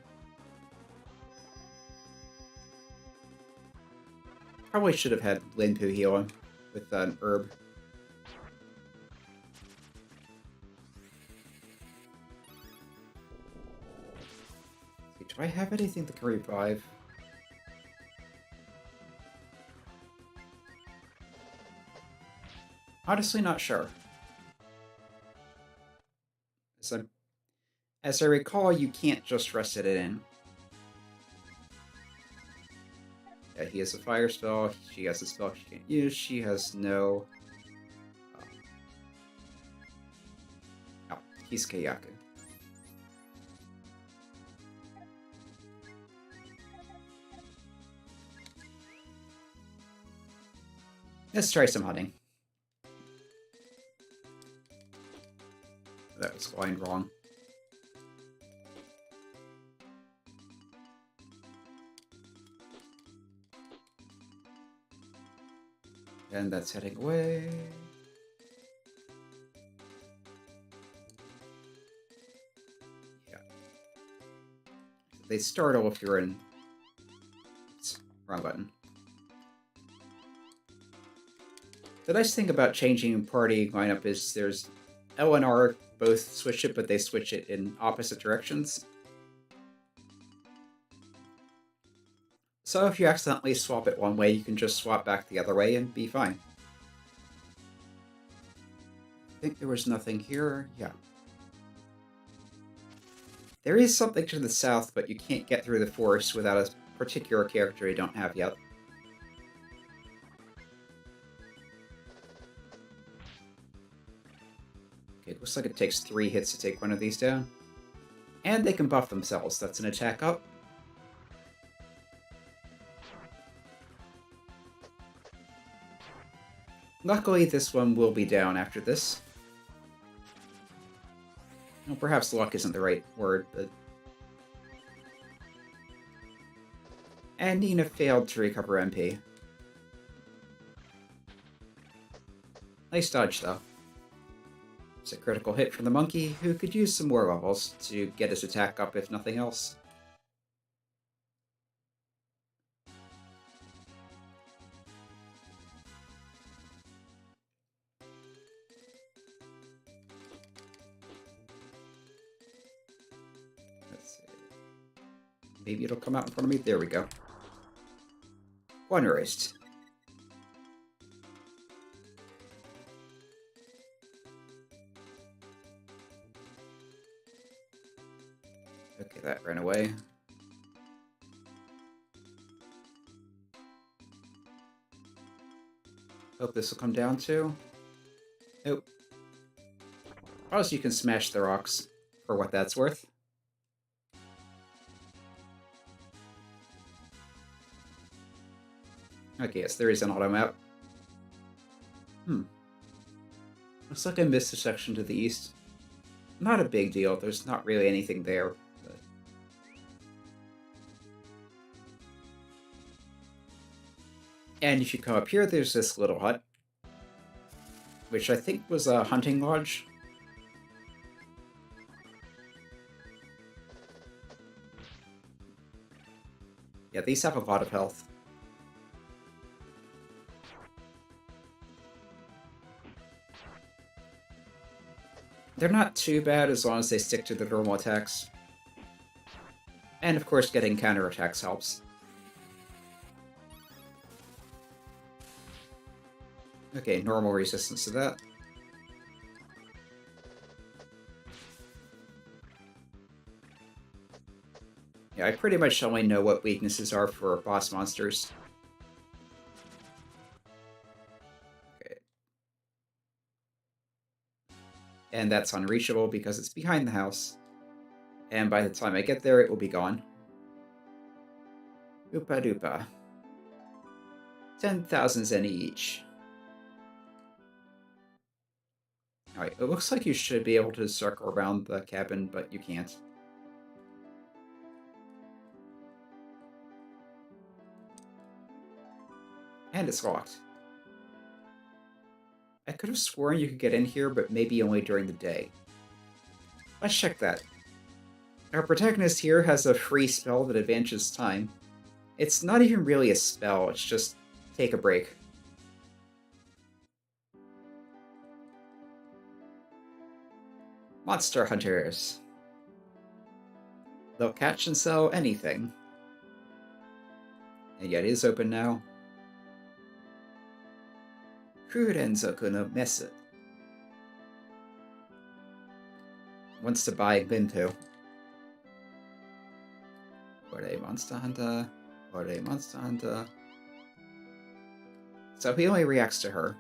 Probably should have had Linpu heal him with an herb. Do I have anything that can revive? Honestly, not sure. As I recall, you can't just rest it in. Yeah, he has a fire spell. She has a spell she can't use. She has no... Oh, he's Kayaku. Let's try some hunting. That was going wrong. And that's heading away. Yeah. They startle if you're in... Oops, wrong button. The nice thing about changing party lineup is there's L and R both switch it, but they switch it in opposite directions. So if you accidentally swap it one way, you can just swap back the other way and be fine. I think there was nothing here. Yeah. There is something to the south, but you can't get through the forest without a particular character you don't have yet. Okay, it looks like it takes 3 hits to take one of these down. And they can buff themselves. That's an attack up. Luckily, this one will be down after this. Well, perhaps luck isn't the right word, but... And Nina failed to recover MP. Nice dodge, though. It's a critical hit from the monkey, who could use some more levels to get his attack up, if nothing else. Let's see. Maybe it'll come out in front of me. There we go. One erased. Okay, that ran away. Hope this will come down too. Nope. Also, you can smash the rocks for what that's worth. Okay, yes, there is an auto map. Looks like I missed a section to the east. Not a big deal, there's not really anything there. But... And if you come up here, there's this little hut, which I think was a hunting lodge. Yeah, these have a lot of health. They're not too bad as long as they stick to the normal attacks. And of course, getting counterattacks helps. Okay, normal resistance to that. Yeah, I pretty much only know what weaknesses are for boss monsters. Okay. And that's unreachable because it's behind the house. And by the time I get there, it will be gone. Oopa doopa. 10,000 zen each. Alright, it looks like you should be able to circle around the cabin, but you can't. And it's locked. I could have sworn you could get in here, but maybe only during the day. Let's check that. Our protagonist here has a free spell that advances time. It's not even really a spell, it's just take a break. Monster Hunters. They'll catch and sell anything. And yet it is open now. Kurenzoku no Mesu. Wants to buy Lintu. Or a Monster Hunter. Or a Monster Hunter. So he only reacts to her.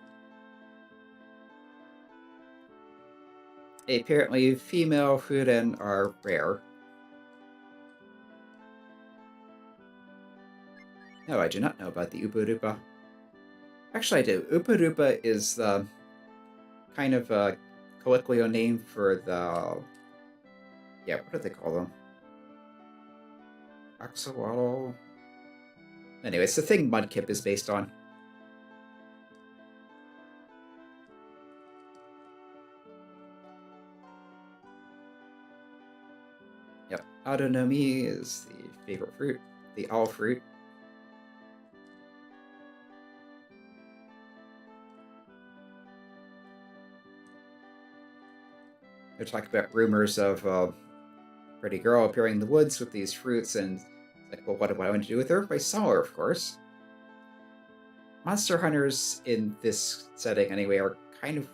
Apparently, female Furen are rare. No, I do not know about the Upa-Dupa. Actually, I do. Upa-Dupa is the kind of a colloquial name for the... Yeah, what do they call them? Axolotl? Anyway, it's the thing Mudkip is based on. Yep, Autonomy is the favorite fruit. The all fruit. They're talking about rumors of a pretty girl appearing in the woods with these fruits, and like, well, what do I want to do with her? I saw her, of course. Monster hunters in this setting, anyway, are kind of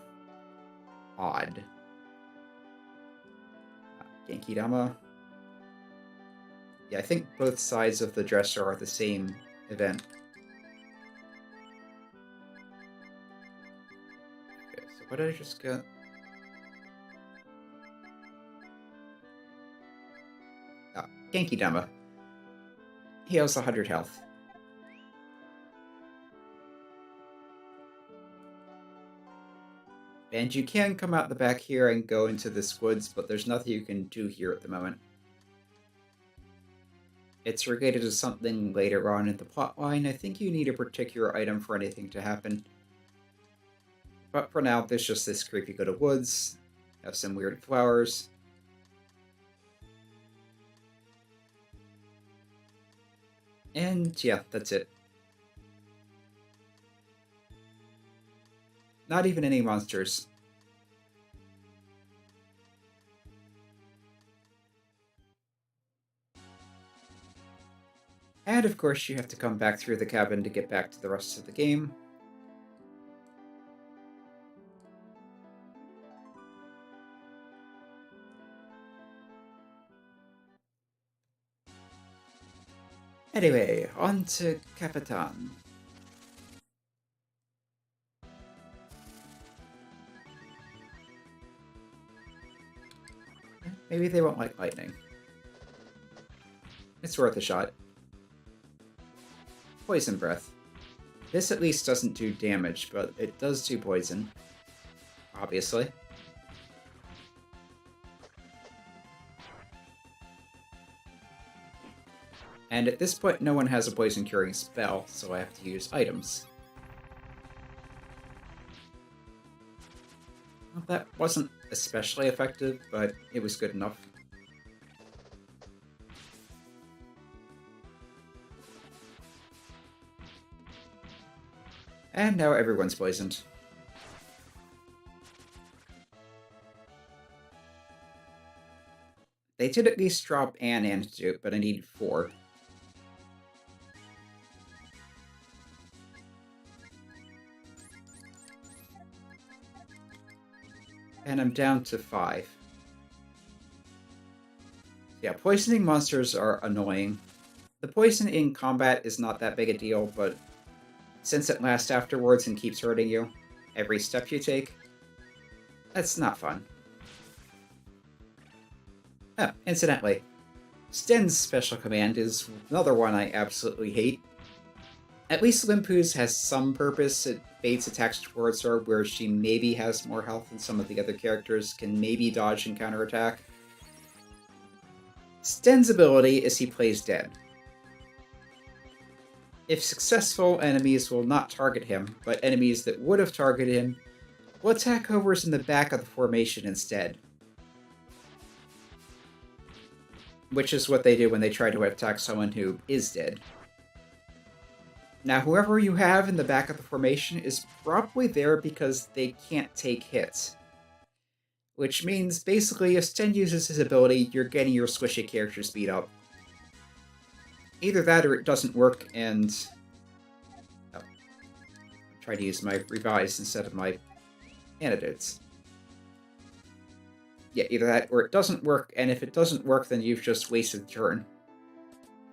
odd. Genki Dama. Yeah, I think both sides of the dresser are the same event. Okay, so what did I just get? Ah, Genki Dama. He has 100 health. And you can come out the back here and go into this woods, but there's nothing you can do here at the moment. It's related to something later on in the plotline. I think you need a particular item for anything to happen. But for now, there's just this creepy go to woods. Have some weird flowers. And yeah, that's it. Not even any monsters. And of course, you have to come back through the cabin to get back to the rest of the game. Anyway, on to Capitan. Maybe they won't like lightning. It's worth a shot. Poison Breath. This at least doesn't do damage, but it does do poison. Obviously. And at this point, no one has a poison curing spell, so I have to use items. Well, that wasn't especially effective, but it was good enough. And now everyone's poisoned. They did at least drop an antidote, but I needed 4. And I'm down to 5. Yeah, poisoning monsters are annoying. The poison in combat is not that big a deal, but since it lasts afterwards and keeps hurting you every step you take, that's not fun. Oh, incidentally, Sten's special command is another one I absolutely hate. At least Limpu's has some purpose. It baits attacks towards her, where she maybe has more health than some of the other characters, can maybe dodge and counterattack. Sten's ability is he plays dead. If successful, enemies will not target him, but enemies that would have targeted him will attack whoever's in the back of the formation instead. Which is what they do when they try to attack someone who is dead. Now, whoever you have in the back of the formation is probably there because they can't take hits. Which means, basically, if Sten uses his ability, you're getting your squishy characters beat up. Either that or it doesn't work, and... oh. I'm trying to use my revise instead of my antidotes. Yeah, either that or it doesn't work, and if it doesn't work, then you've just wasted a turn.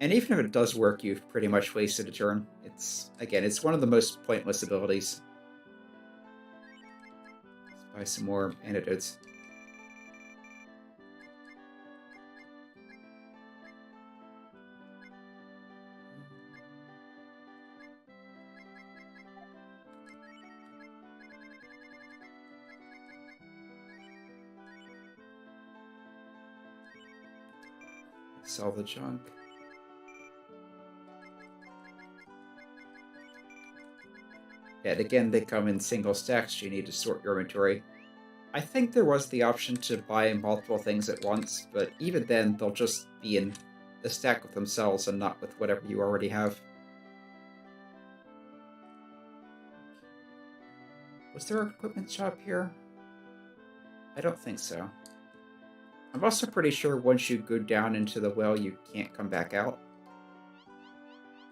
And even if it does work, you've pretty much wasted a turn. Again, it's one of the most pointless abilities. Let's buy some more antidotes. Sell the junk. Yeah, and again, they come in single stacks, so you need to sort your inventory. I think there was the option to buy multiple things at once, but even then, they'll just be in the stack with themselves and not with whatever you already have. Was there an equipment shop here? I don't think so. I'm also pretty sure once you go down into the well, you can't come back out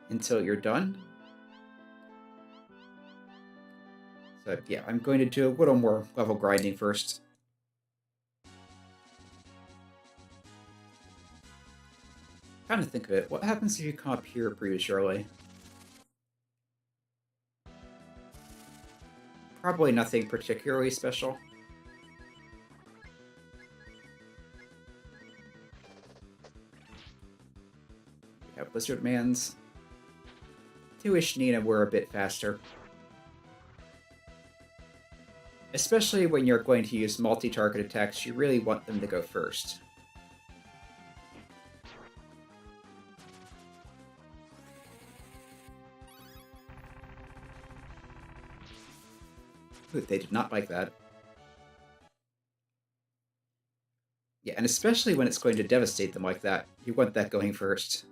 until you're done. So yeah, I'm going to do a little more level grinding first. Kind of think of it, what happens if you come up here prematurely? Probably nothing particularly special. We have Blizzard Mans. 2-ish Nina were a bit faster. Especially when you're going to use multi-target attacks, you really want them to go first. Ooh, they did not like that. Yeah, and especially when it's going to devastate them like that, you want that going first.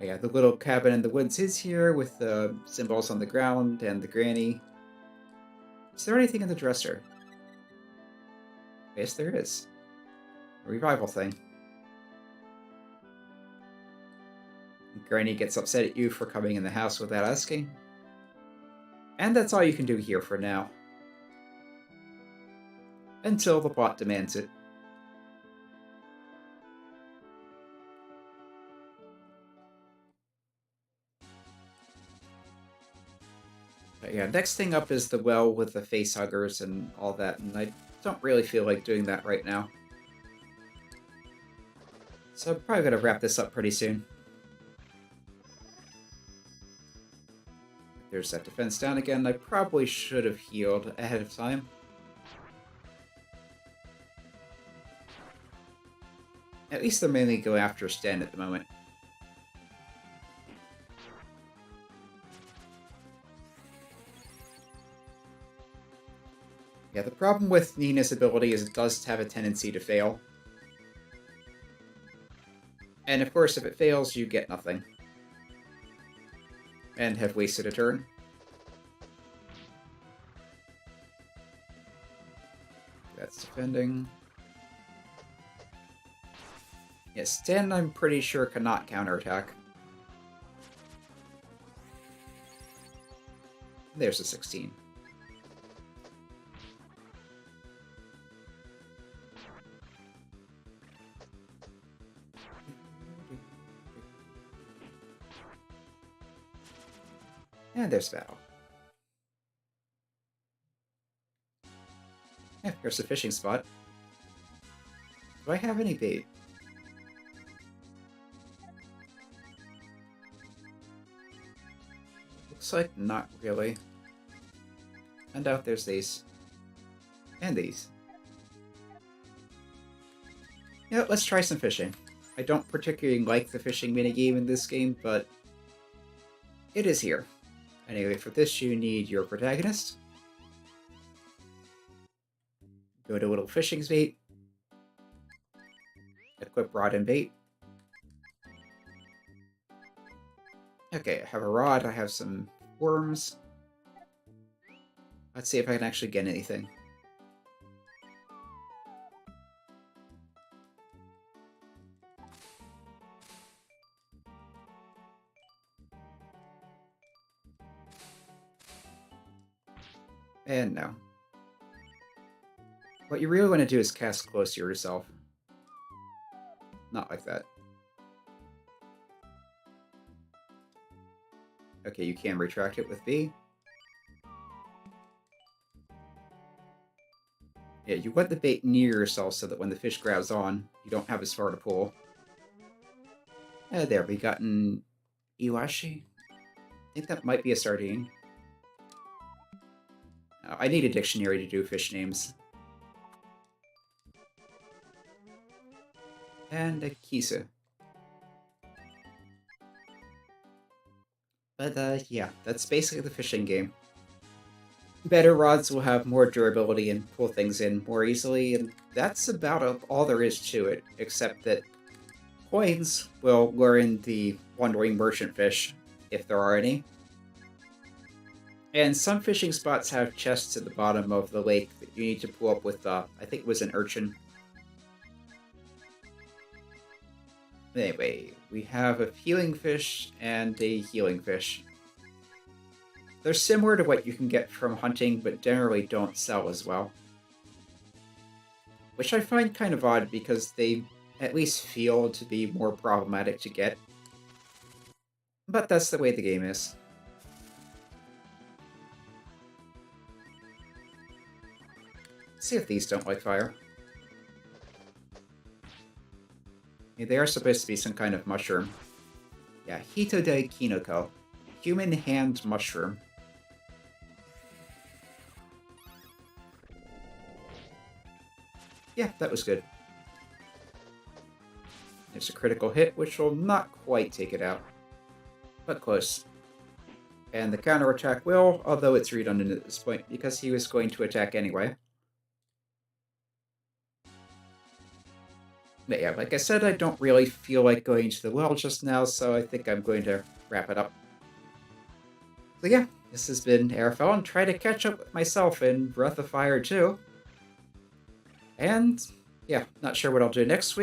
Oh yeah, the little cabin in the woods is here with the symbols on the ground and the granny. Is there anything in the dresser? Yes, there is. A revival thing. Granny gets upset at you for coming in the house without asking. And that's all you can do here for now. Until the plot demands it. But yeah, next thing up is the well with the facehuggers and all that, and I don't really feel like doing that right now. So I'm probably going to wrap this up pretty soon. There's that defense down again. I probably should have healed ahead of time. At least they're mainly going after Sten at the moment. Yeah, the problem with Nina's ability is it does have a tendency to fail. And of course, if it fails, you get nothing. And have wasted a turn. That's defending. Yes, Sten, I'm pretty sure, cannot counterattack. There's a 16. And there's battle. Yeah, here's a fishing spot. Do I have any bait? Looks like not really. And out there's these. And these. Yeah, let's try some fishing. I don't particularly like the fishing minigame in this game, but it is here. Anyway, for this you need your protagonist. Go to little fishing bait. Equip rod and bait. Okay, I have a rod, I have some worms. Let's see if I can actually get anything. And no. What you really want to do is cast close to yourself. Not like that. Okay, you can retract it with B. Yeah, you want the bait near yourself so that when the fish grabs on, you don't have as far to pull. There, we got an Iwashi. I think that might be a sardine. I need a dictionary to do fish names. And a Kisu. But yeah, that's basically the fishing game. Better rods will have more durability and pull things in more easily, and that's about all there is to it, except that coins will lure in the wandering merchant fish, if there are any. And some fishing spots have chests at the bottom of the lake that you need to pull up with, I think it was an urchin. Anyway, we have a healing fish and a healing fish. They're similar to what you can get from hunting, but generally don't sell as well. Which I find kind of odd, because they at least feel to be more problematic to get. But that's the way the game is. Let's see if these don't like fire. Yeah, they are supposed to be some kind of mushroom. Yeah, Hitode Kinoko. Human hand mushroom. Yeah, that was good. There's a critical hit, which will not quite take it out. But close. And the counterattack will, although it's redundant at this point, because he was going to attack anyway. But yeah, like I said, I don't really feel like going to the well just now, so I think I'm going to wrap it up. So yeah, this has been Airfell, and try to catch up with myself in Breath of Fire 2. And yeah, not sure what I'll do next week.